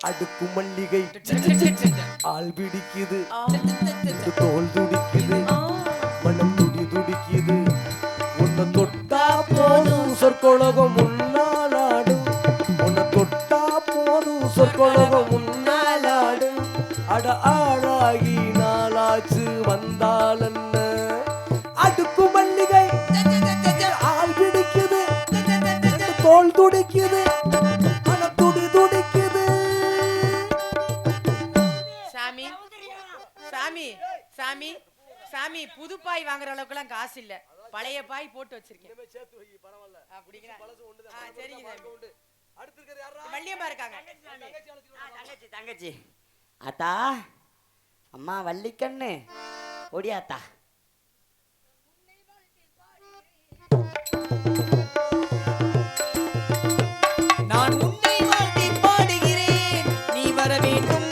அடுக்கு மல்லிகை ஆள் பிடிக்குது தோல் துடிக்குது மனம் துடி துடிக்குது உன்னை தொட்டா போதும் சொற்கொலகம் முன்னாலாடும் உன்னை தொட்டா போதும் சொற்கொலகம் முன்னாலாடும் அட ஆளாகி நாளாச்சு வந்தால் என்ன அடுக்கு மல்லிகை ஆள் பிடிக்குது தோல் துடிக்குது மனம் துடி துடிக்குது. சாமி சாமி சாமி சாமி புது பாய் வாங்குற அளவுக்கு எல்லாம் காசு இல்ல, பழைய பாய் போட்டு வச்சிருக்கேன். வள்ளியம்மா இருக்காங்க. தங்கச்சி அத்தா அம்மா வள்ளிக்கண்ணு ஒடியாத்தா. நான் உன்னை வாழ்த்தி பாடுகிறேன், நீ வர வேண்டும்.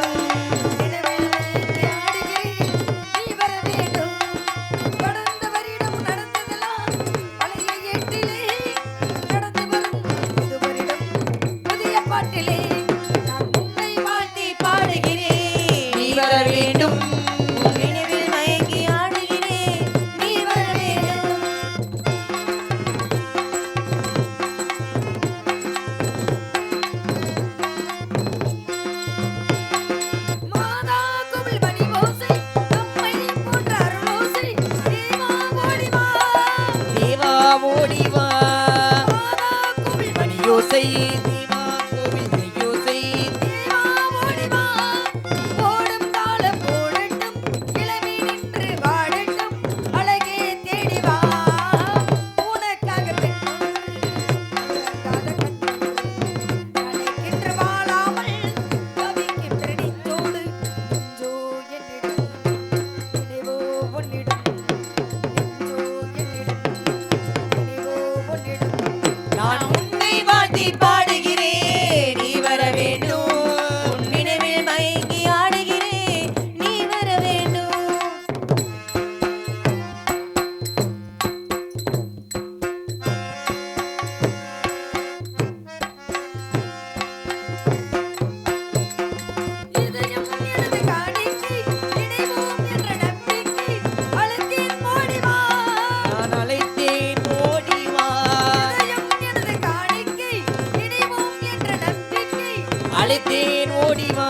அழைத்தேன் ஓடிவா.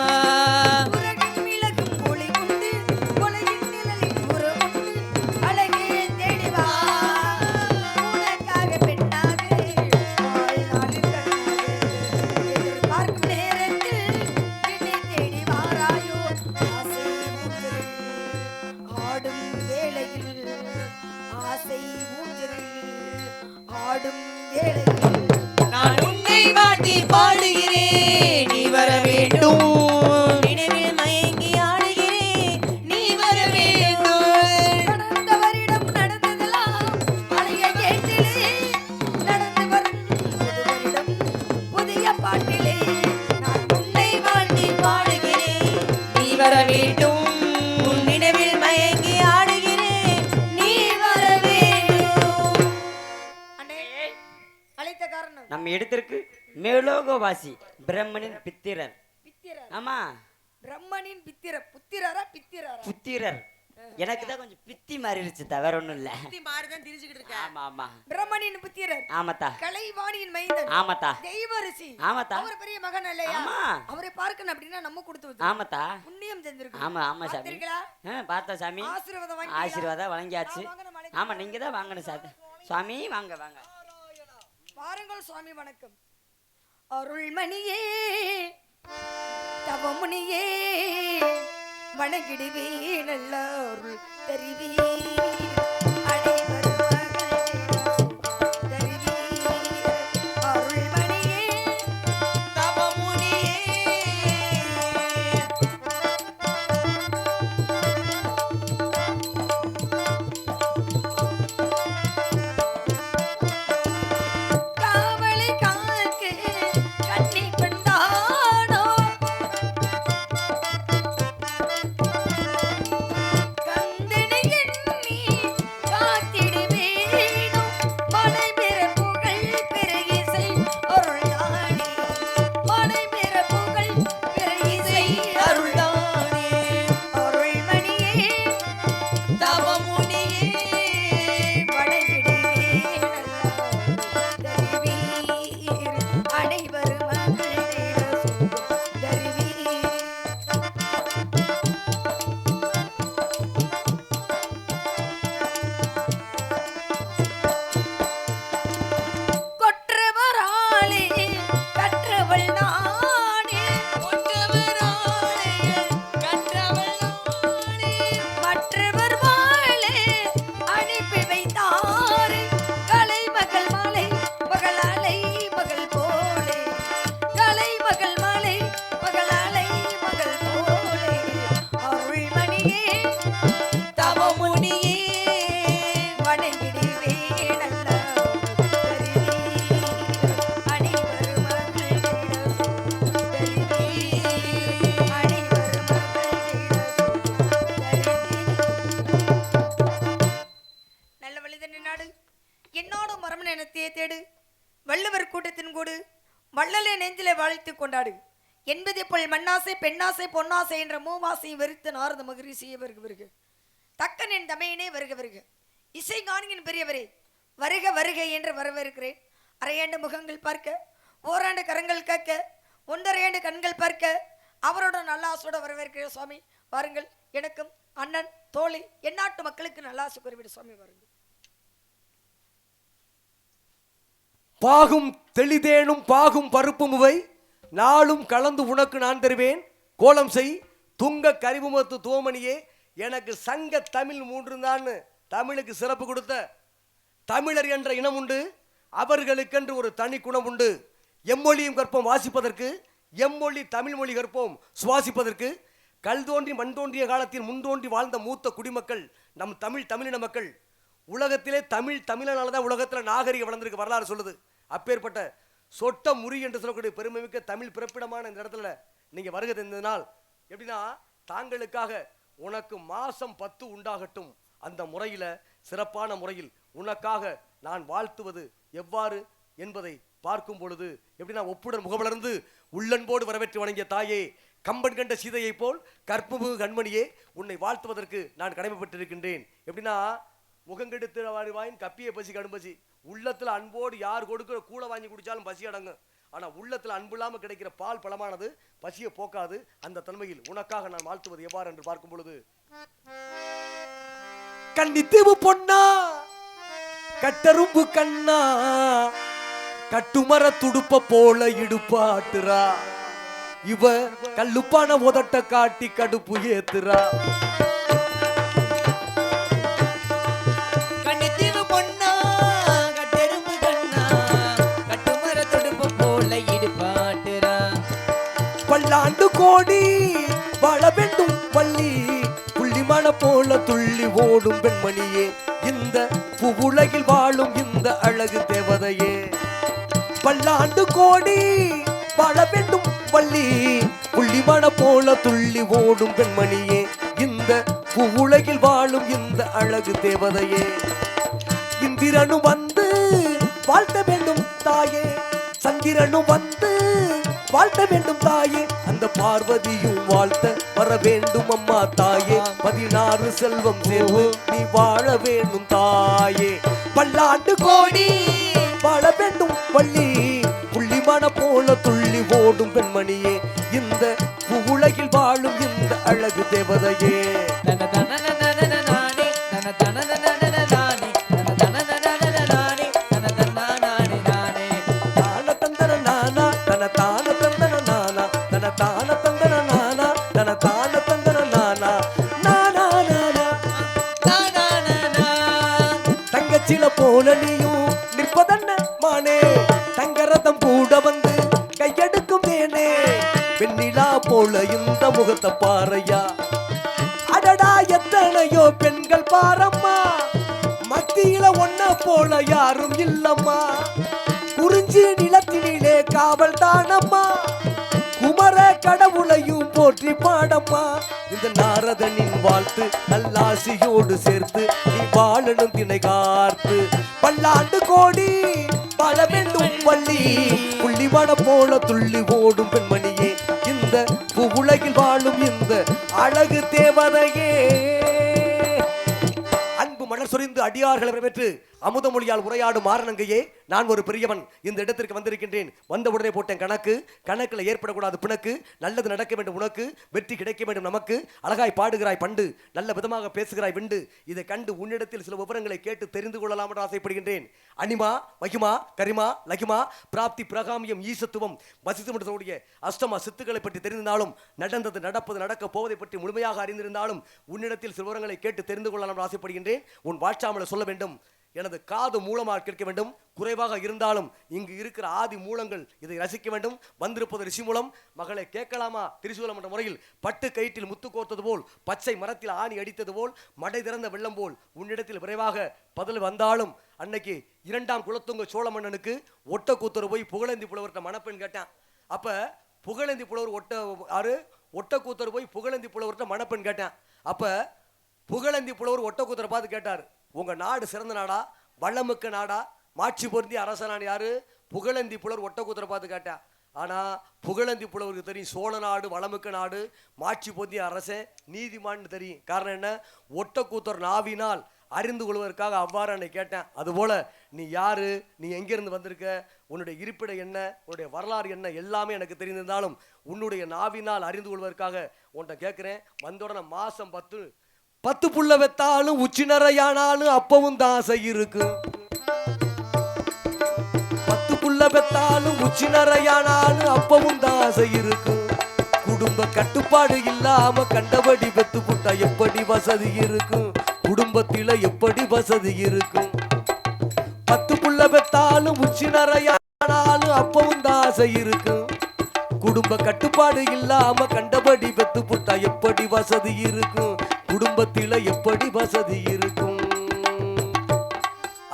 நான் உன்னை வாட்டி பாடுகிறேன், நீ வர வேண்டும். நினைவில் மயங்கி ஆடுகிறேன், நீ வர வேண்டும். கடந்த வருடம் நடந்ததெல்லாம் பழைய ஏட்டிலே நடந்து வரும் புது வருடம் புதிய பாட்டிலே நான் உன்னை வாட்டி பாடுகிறேன், நீ வர வேண்டும். உன் நினைவில் மயங்கி ஆடுகிறேன், நீ வர வேண்டும். அழைத்த காரணம் நம்ம இடத்திற்கு மேலோகவாசி பிரம்மனின் பித்திரர். ஆமா பிரம்மனின் புத்திரரா புத்திரர். எனக்கு தான் கொஞ்சம் பித்தி மாறிடுச்சு, தவிர ஒண்ணும் இல்ல. மாறிதான் திரிஞ்சுக்கிட்டு இருக்க. ஆமா ஆமா பிரம்மனின் புத்திரர். ஆமாத்தா. கலைவாணியின் மைந்தன். ஆமாத்தா. தெய்வரிசி. ஆமாத்தா. அவர் பெரிய மகன் இல்லையா? ஆமா. அவரை பார்க்கணும் அப்படின்னா நம்ம கொடுத்து வச்சோம். ஆமாத்தா. புண்ணியம் செஞ்சிருக்கோம். ஆமா ஆமா சாமி. பார்த்தா சாமி. ஆசீர்வாதம் வழங்கியாச்சு. ஆமா நீங்க தான் வாங்கணும் சாமி. சுவாமி வாங்க வாங்க. பாருங்கள் சுவாமி வணக்கம். அருள்மணியே தவமுனியே வணங்கிடுவே நல்ல அருள் தருவே கொண்டாடு என்பதை போல் மண்ணாசை பெண்ணாசை பொன்னாசை என்ற மூவாசையும் வெறுத்த நாரத மகரிஷியே வருக வருக தக்கனின் தமையனே வருக வருக இசை காணியின் பெரியவரே வருக வருக என்று வரவேற்கிறேன். அரையாண்டு முகங்கள் பார்க்க ஓராண்டு கரங்கள் கேட்க 1.5 ஆண்டு கண்கள் பார்க்க அவரோட நல்ல ஆசோட வரவேற்கிறேன் சுவாமி. வாருங்கள், எனக்கும் அண்ணன் தோழி எந்நாட்டு மக்களுக்கு நல்ல ஆசை குறிப்பிட சுவாமி வாருங்கள். பாகும் தெளிதேனும் பாகும் பருப்பும் இவை நாளும் கலந்து உனக்கு நான் தருவேன். கோலம் செய் துங்க கரிவுமத்து தோமணியே எனக்கு சங்க தமிழ் 3 தான் தமிழுக்கு சிறப்பு கொடுத்த தமிழர் என்ற இனம் உண்டு. அவர்களுக்கென்று ஒரு தனி குணம் உண்டு. எம்மொழியும் கற்போம் வாசிப்பதற்கு, எம்மொழி தமிழ் மொழி கற்போம் சுவாசிப்பதற்கு. கல் தோன்றி மண் தோன்றிய காலத்தில் முன்தோன்றி வாழ்ந்த மூத்த குடிமக்கள் நம் தமிழின மக்கள். உலகத்திலே தமிழனால தான் உலகத்தில் நாகரிகம் வளர்ந்திருக்கு வரலாறு சொல்லுது. அப்பேற்பட்ட சொட்ட முறி என்று சொல்லக்கூடிய பெருமைமிக்க தமிழ் பிறப்பிடமான இந்த இடத்துல நீங்க வருகை தந்ததினால் எப்படின்னா, தாங்களுக்காக உனக்கு மாசம் 10 உண்டாகட்டும் அந்த முறையில சிறப்பான முறையில் உனக்காக நான் வாழ்த்துவது எவ்வாறு என்பதை பார்க்கும் பொழுது எப்படின்னா, ஒப்புடன் முகமலர்ந்து உள்ளன்போடு வரவேற்று வணங்கிய தாயே, கம்பன் கண்ட சீதையை போல் கற்புமிகு கண்மணியே, உன்னை வாழ்த்துவதற்கு நான் கடமைப்பட்டிருக்கின்றேன். எப்படின்னா, முகங்கெடுத்து வாயின் கப்பியை பசி கடும்பசி. உள்ளத்துல அன்போடு யார் கொடுக்கிற கூளை வாங்கி குடிச்சாலும் பசி அடங்கும். ஆனா உள்ளத்துல அன்பு இல்லாம கிடைக்கிற பால் பழமானது பசியை போக்காது. அந்த தன்மையில் உனக்காக நான் வாழ்த்துவது எவ்வாறு என்று பார்க்கும் பொழுது, கன்னித்தீவு பொன்னா கட்டரும்பு கண்ணா கட்டுமர துடுப்ப போல இடுப்பாட்டுறா, இவ கல்லுப்பான உதட்ட காட்டி கடுப்பு ஏத்துறா. கண்ணித்தீவு பொன்னா கட்டெரும்பு கண்ணா கட்டுமர துடுப்பு போல இடுப்பாட்டுறா. பல்லாண்டு கோடி வாழ வேண்டும் வள்ளி, புள்ளிமண போல துள்ளி ஓடும் பெண்மணியே, இந்த புவுலகில் வாழும் இந்த அழகு தேவதையே. பல்லாண்டு கோடி வாழ வேண்டும் வள்ளி, புள்ளிமண போல துள்ளி ஓடும் பெண்மணியே, இந்த புவுலகில் வாழும் இந்த அழகு தேவதையே. இந்திரனும் வந்து வாழ்த்த வேண்டும் தாயே, சந்திரனும் வந்து வாழ்த்த வேண்டும் தாயே, அந்த பார்வதியும் வாழ்த்த வர வேண்டும் அம்மா தாயே. 16 செல்வம் சேர்வு நீ வாழ வேண்டும் தாயே. பல்லாண்டு கோடி வாழ வேண்டும் வள்ளி, புள்ளிமண போல துள்ளி ஓடும் பெண்மணியே, இந்த உலகில் வாழும் இந்த அழகு தேவதையே. தங்கச்சில போல நீயும் நிற்பதன்ன மானே, தங்கரதம் கூட வந்து கையெடுக்கும் தேனே, பெண்ணிலா போல இந்த முகத்தை பாறையா, அடடா எத்தனையோ பெண்கள் பாரம்மா, மத்தியில ஒன்ன போல யாரும் இல்லம்மா, குறிஞ்சி நிலத்தினிலே காவல் தானம்மா, குமர கடவுளையும் போற்றி பாடம்மா. இந்த நாரதனின் வாழ்த்து நல்லாசியோடு சேர்த்து நீ வாழணும் திணை கார்த்து. பல்லாண்டு கோடி வாழ வேண்டும் வள்ளி, புள்ளிமண போல துள்ளி ஓடும் பெண்மணியே, இந்த உலகில் வாழும் இந்த அழகு தேவதையே. அன்பு மலர் சொரிந்து அடியார்களை வரவேற்று அமுத மொழியால் உரையாடும் மாரணங்கையே, நான் ஒரு பெரியவன் இந்த இடத்திற்கு வந்திருக்கின்றேன். வந்த உடனே போட்டேன் கணக்குல ஏற்படக்கூடாது பிணக்கு, நல்லது நடக்க வேண்டும் உனக்கு, வெற்றி கிடைக்க வேண்டும் நமக்கு, அழகாய் பாடுகிறாய் பண்டு, நல்ல விதமாக பேசுகிறாய் விண்டு, இதை கண்டு உன்னிடத்தில் சில விவரங்களை கேட்டு தெரிந்து கொள்ளலாம் என்று ஆசைப்படுகின்றேன். அனிமா மகிமா கரிமா லகிமா பிராப்தி பிரகாமியம் ஈசத்துவம் வசித்துடைய அஷ்டமா சித்துக்களை பற்றி தெரிந்தாலும், நடந்தது நடப்பது நடக்க போவதை பற்றி முழுமையாக அறிந்திருந்தாலும் உன்னிடத்தில் சில விவரங்களை கேட்டு தெரிந்து கொள்ளலாம் என்று ஆசைப்படுகின்றேன். உன் வாட்சாமலை சொல்ல வேண்டும், எனது காது மூலமாக கேட்க வேண்டும், குறைவாக இருந்தாலும் இங்கு இருக்கிற ஆதி மூலங்கள் இதை ரசிக்க வேண்டும். வந்திருப்பது ரிஷி மூலம். மகளை கேட்கலாமா திரிசூலம் என்ற முறையில் பட்டு கயிற்றில் முத்து கோர்த்தது போல், பச்சை மரத்தில் ஆணி அடித்தது போல், மடை திறந்த வெள்ளம் போல் உன்னிடத்தில் விரைவாக பதில் வந்தாலும், அன்னைக்கு 2ஆம் குலத்துங்க சோழ மன்னனுக்கு ஒட்ட கூத்தர் போய் புகழேந்தி புலவர்கிட்ட மணப்பெண் கேட்டான். அப்ப புகழேந்தி புலவர் ஒட்ட கூத்தர் போய் புகழேந்தி புலவர்கிட்ட மணப்பெண் கேட்டான். அப்ப புகழேந்தி புலவர் ஒட்ட கூத்தரை பார்த்து கேட்டார், உங்க நாடு சிறந்த நாடா, வளமிக்க நாடா, மாட்சி பொருந்திய அரசனான் யாரு? புகழேந்தி புலவர் ஒட்ட கூத்தரை பார்த்து கேட்டா. ஆனா புகழந்தி புலவருக்கு தெரியும் சோழ நாடு வளமிக்க நாடு, மாட்சி பொந்திய அரசன், நீதிமான்னு தெரியும். காரணம் என்ன? ஒட்டக்கூத்தர் நாவினால் அறிந்து கொள்வதற்காக அவ்வாறு என்னை கேட்டேன். அதுபோல நீ யாரு, நீ எங்கிருந்து வந்திருக்க, உன்னுடைய இருப்பிடம் என்ன, உன்னுடைய வரலாறு என்ன, எல்லாமே எனக்கு தெரிந்திருந்தாலும் உன்னுடைய நாவினால் அறிந்து கொள்வதற்காக உன்கிட்ட கேட்கிறேன். வந்தோடனே மாசம் 10 புள்ள வெத்தாலும் உச்சி நிறையானாலும் அப்பவும் தாசை இருக்கு. 10 புள்ள வெத்தாலும் உச்சி நிறையானாலும் அப்பவும் தாசை இருக்கு. குடும்ப கட்டுப்பாடு இல்லாம கண்டபடி பெத்து புட்டா எப்படி வசதி இருக்கும்? குடும்பத்தில எப்படி வசதி இருக்கும்? 10 புள்ள பெத்தாலும் உச்சி நிறையானாலும் அப்பவும் தாசை இருக்கும். குடும்ப கட்டுப்பாடு இல்லாம கண்டபடி பெத்து புட்டா எப்படி வசதி இருக்கும்? குடும்பத்தில எப்படி வசதி இருக்கும்?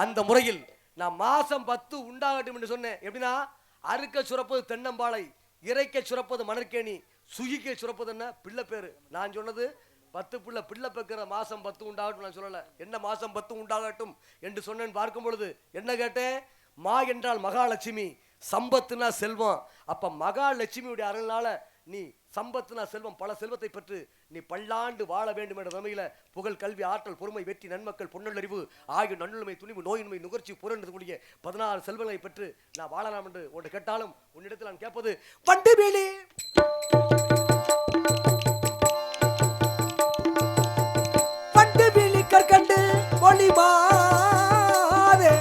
அந்த முறையில் நான் மாசம் 10 உண்டாகட்டும் என்று சொன்னேன். எப்படின்னா, அறுக்க சுரப்பது தென்னம்பாளை, இறைக்க சுரப்பது மணற்கேணி, சுகிக்க சுரப்பது என்ன பிள்ளை பேரு. நான் சொன்னது 10 பிள்ளை பெக்கிற மாசம் 10 உண்டாகட்டும் நான் சொல்லல. என்ன மாசம் 10 உண்டாகட்டும் என்று சொன்னேன்னு பார்க்கும் பொழுது என்ன கேட்டேன்? மா என்றால் மகாலட்சுமி, சம்பத்துனா செல்வம். அப்ப மகாலட்சுமியுடைய அருளால நீ சம்பத்துனா செல்வம், பல செல்வத்தை பெற்று நீ பல்லாண்டு வாழ வேண்டும் என்ற நிலைமையில புகழ், கல்வி, ஆற்றல், பொறுமை, வெற்றி, நன்மக்கள், பொன்னறிவு ஆகிய நன்னுரிமை, துணிவு, நோயின்மை, நுகர்ச்சி, புறக்கூடிய 16 செல்வங்களை பெற்று நான் வாழலாம் என்று ஒன்று கேட்டாலும் உன்னிடத்தில் நான் கேட்பது பண்டு வேலி. பண்டு வேலி கற்கண்டு மொழிமாதே,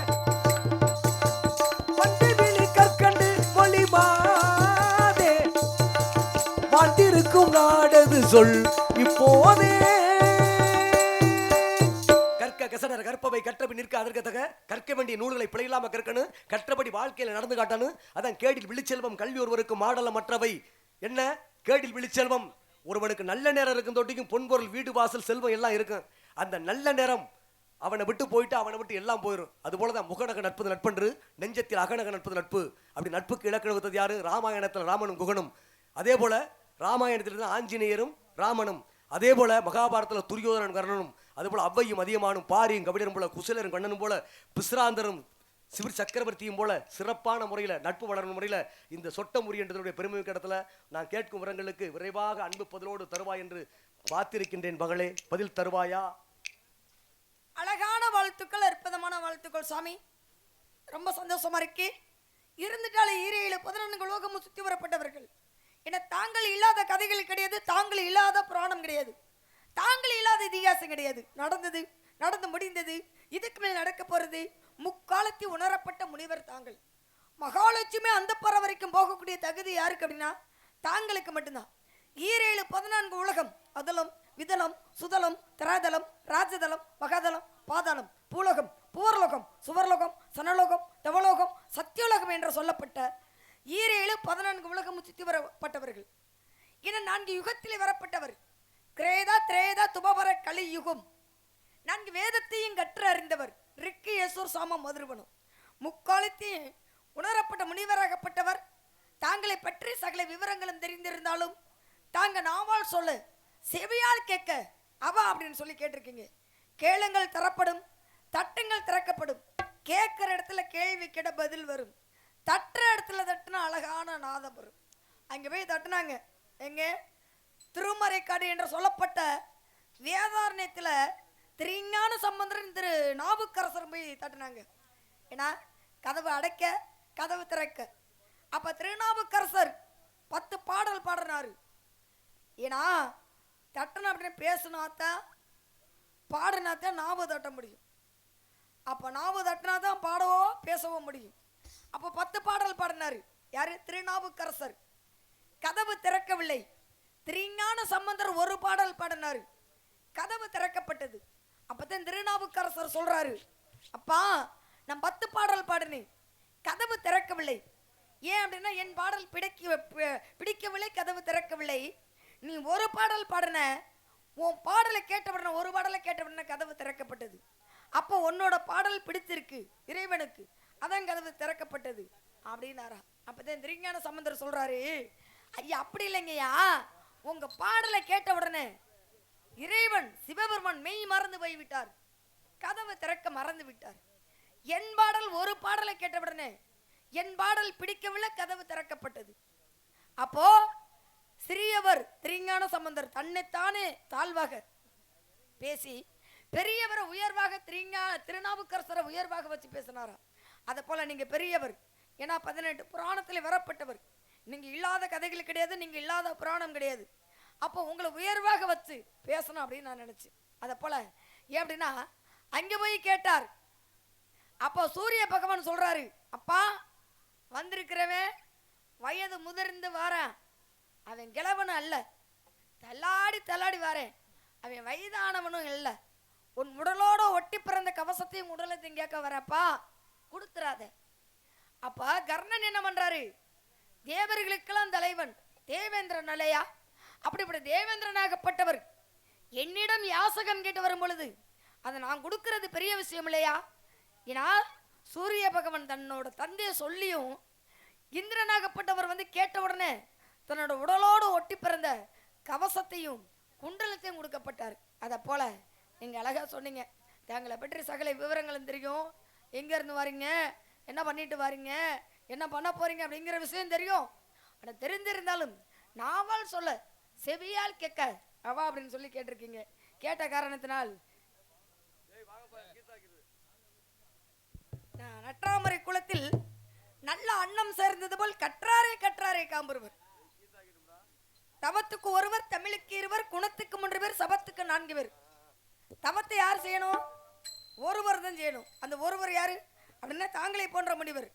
பண்டு வேலி கற்கண்டு மொழிமாதே, வாழ்ந்திருக்கும் நாடது சொல் இப்போதே. கற்க கசடர் கற்பவை கற்றபடி நிற்க அதற்கத்தக கற்க வேண்டிய நூல்களை பிழையில்லாம கற்கணும், கற்றபடி வாழ்க்கையில நடந்து காட்டணும். அதான் கேடில் விழிச்செல்வம் கல்வி ஒருவருக்கு மாடல மற்றவை. என்ன கேடில் விழிச்செல்வம்? ஒருவனுக்கு நல்ல நேரம் இருக்கும் தொட்டிக்கும் பொன்பொருள், வீடு, வாசல், செல்வம் எல்லாம் இருக்கும். அந்த நல்ல நேரம் அவனை விட்டு போயிட்டு அவனை விட்டு எல்லாம் போயிடும். அதுபோலதான் முகநக நட்பது நட்பன்று, நெஞ்சத்தில் அகநக நட்பது நட்பு. அப்படி நட்புக்கு இலக்கணம் வைத்தது யாரு? ராமாயணத்தில் ராமனும் குகனும். அதே போல ராமாயணத்தில் ஆஞ்சநேயரும் ராமனும். அதே போல மகாபாரதத்தில் துரியோதனன் கர்ணனும். அதே போல அவ்வையும் அதியமானும், பாரியும் கபிலரும் போல, குசலரும் கண்ணனும் போல, பிஸ்ராந்தரும் சிவர் சக்கரவர்த்தியும் போல சிறப்பான முறையில் நட்பு வளரும் முறையில் இந்த சொட்டமுறி என்றதனுடைய பெருமைக்கு இடத்துல நான் கேட்கும் வரங்களுக்கு விரைவாக அன்பு பதிலோடு தருவாய் என்று பார்த்திருக்கின்றேன். மகளே, பதில் தருவாயா? அழகான வாழ்த்துக்கள், அற்புதமான வாழ்த்துக்கள் சுவாமி. ரொம்ப சந்தோஷமா இருக்கு. இருந்துட்டாலே 7 லோகமும் சுத்தி வரப்பட்டவர்கள். என தாங்கள் இல்லாத கதைகள் கிடையாது, தாங்கள் இல்லாத புராணம் கிடையாது, தாங்கள் இல்லாத இதிகாசம் கிடையாது. நடந்து முடிந்தது, இதுக்கு மேல் நடக்க போறது. முக்காலத்தில் உணரப்பட்ட முனிவர் தாங்கள். மகாலட்சுமி அந்த பற வரைக்கும் போகக்கூடிய தகுதி யாருக்கு அப்படின்னா தாங்களுக்கு மட்டும்தான். 7 உலகம், அதலம், விதலம், சுதலம், திராதலம், ராஜதலம், மகாதலம், பாதாளம், பூலோகம், பூவர்லோகம், சுவர்லோகம், சனலோகம், தவலோகம், சத்தியோலோகம் என்று சொல்லப்பட்ட 7 உலகம் சுத்தி வரப்பட்டவர்கள். என 4 யுகத்திலே வரப்பட்டவர். கிரேதா, திரேதா, துபவர, கலி யுகம். 4 வேதத்தையும் கற்று அறிந்தவர். ரிக்கு, யசூர், சாமம், மதுருவனம். முக்காலத்தையும் உணரப்பட்ட முனிவராகப்பட்டவர். தாங்களை பற்றி சகல விவரங்களும் தெரிந்திருந்தாலும் தாங்க நாவால் சொல்ல, செவியால் கேட்க அவா அப்படின்னு சொல்லி கேட்டிருக்கீங்க. கேளுங்கள் தரப்படும், தட்டுங்கள் திறக்கப்படும். கேட்கிற இடத்துல கேள்வி கேட்ட பதில் வரும். தட்டுற இடத்துல தட்டுனா அழகான நாதம் வரும். அங்கே போய் தட்டுனாங்க. எங்க திருமறைக்காடு என்று சொல்லப்பட்ட வேதாரண்யத்தில் திருஞான சம்பந்தரன் திரு நாவுக்கரசர் போய் தட்டுனாங்க. ஏன்னா கதவு அடைக்க, கதவு திறக்க. அப்ப திருநாவுக்கரசர் 10 பாடல் பாடினாரு. ஏன்னா தட்டணும் அப்படின்னு பேசினாத்தான், பாடினாத்தான் நாவு தட்ட முடியும். அப்ப நாவு தட்டினாதான் பாடவோ பேசவோ முடியும். அப்போ 10 பாடல் பாடினாரு. யாரு? திருநாவுக்கரசர். கதவு திறக்கவில்லை. திருஞான சம்பந்தர் 1 பாடல் பாடினாரு. கதவு திறக்கப்பட்டது. அப்பதான் திருநாவுக்கரசர் சொல்றாரு, அப்பா நான் 10 பாடல் பாடினேன், கதவு திறக்கவில்லை. ஏன் அப்படின்னா என் பாடல் பிடிக்கவில்லை, கதவு திறக்கவில்லை. நீ 1 பாடல் பாடின, உன் பாடலை கேட்டவுடனே 1 பாடலை கேட்டவுடனே கதவு திறக்கப்பட்டது. அப்போ உன்னோட பாடல் பிடித்திருக்கு இறைவனுக்கு, அதான் கதவு திறக்கப்பட்டது அப்படின்னாரா. அப்பதான் திருஞான சம்பந்தர் சொல்றாரு, ஐயா அப்படி இல்லைங்கய்யா, உங்க பாடலை கேட்ட உடனே இறைவன் சிவபெருமான் மெய் மறந்து போய்விட்டார், கதவு திறக்க மறந்து விட்டார். என் பாடல் 1 பாடலை கேட்ட உடனே என் பாடல் பிடிக்கவில்லை, கதவு திறக்கப்பட்டது. அப்போ சிறியவர் திருஞான சம்பந்தர் தன்னைத்தானே தாழ்வாக பேசி பெரியவரை உயர்வாக திருநாவுக்கரசரை உயர்வாக வச்சு பேசினாரா. அதை போல நீங்க பெரியவர், ஏன்னா 18 புராணத்தில் வரப்பட்டவர். நீங்க இல்லாத கதைகள் கிடையாது, நீங்க இல்லாத புராணம் கிடையாது. அப்போ உங்களை உயர்வாக வச்சு பேசணும் அப்படின்னு நான் நினைச்சேன். அதை போல ஏன் அப்படின்னா அங்கே போய் கேட்டார். அப்போ சூரிய பகவான் சொல்றாரு, அப்பா வந்திருக்கிறவன் வயது முதிர்ந்து வாரேன், அவன் கிழவனும் அல்ல, தள்ளாடி தள்ளாடி வாரேன், அவன் வயதானவனும் இல்லை, உன் உடலோட ஒட்டி பிறந்த கவசத்தையும் உடலத்தையும் கேட்க வரப்பா, கொடுத்துறாத. அப்ப கர்ணன் என்ன பண்றாரு, தேவர்களுக்கெல்லாம் தலைவன் தேவேந்திரன் இல்லையா, அப்படிப்பட்ட தேவேந்திரனாகப்பட்டவர் என்னிடம் யாசகம் கேட்டு வரும் பொழுது அதை நான் கொடுக்கிறது பெரிய விஷயம் இல்லையா. ஏன்னா சூரிய பகவான் தன்னோட தந்தையை சொல்லியும் இந்திரனாகப்பட்டவர் வந்து கேட்ட உடனே தன்னோட உடலோடு ஒட்டி பிறந்த கவசத்தையும் குண்டலத்தையும் கொடுக்கப்பட்டார். அதை போல நீங்க அழகா சொன்னீங்க, தங்களை பற்றி சகல விவரங்களும் தெரியும், எங்க இருந்து வாரீங்க, என்ன பண்ணிட்டு வாரீங்க, என்ன பண்ண போறீங்க அப்படிங்கிற விஷயம் தெரியும். ஆனால் தெரிந்திருந்தாலும் நாவால் சொல்ல செவியால் கேட்க அவா அப்படின்னு சொல்லி கேட்டிருக்கீங்க. கேட்ட காரணத்தினால் நற்றாமரை குளத்தில் நல்ல அன்னம் சேர்ந்தது போல் கற்றாரே கற்றாரே காம்புருவர். தவத்துக்கு ஒருவர், தமிழுக்கு இருவர், குணத்துக்கு 3 பேர், சபத்துக்கு 4 பேர். தவத்தை யார் செய்யணும், ஒருவர் தான் செய்யணும். அந்த ஒருவர் யாரு அப்படின்னா தாங்களே போன்ற முனிவர்.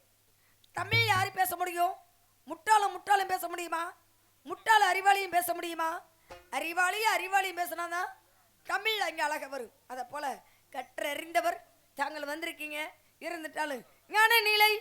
தமிழ் யாரு பேச முடியும், முட்டாளும் முட்டாளும் பேச முடியுமா, முட்டாள அறிவாளியும் பேச முடியுமா, அறிவாளியும் பேசினாதான் தமிழ் அங்கே அழக வரும். அதை போல கற்றறிந்தவர் தாங்கள் வந்திருக்கீங்க, இருந்துட்டாலும் ஞான நிலை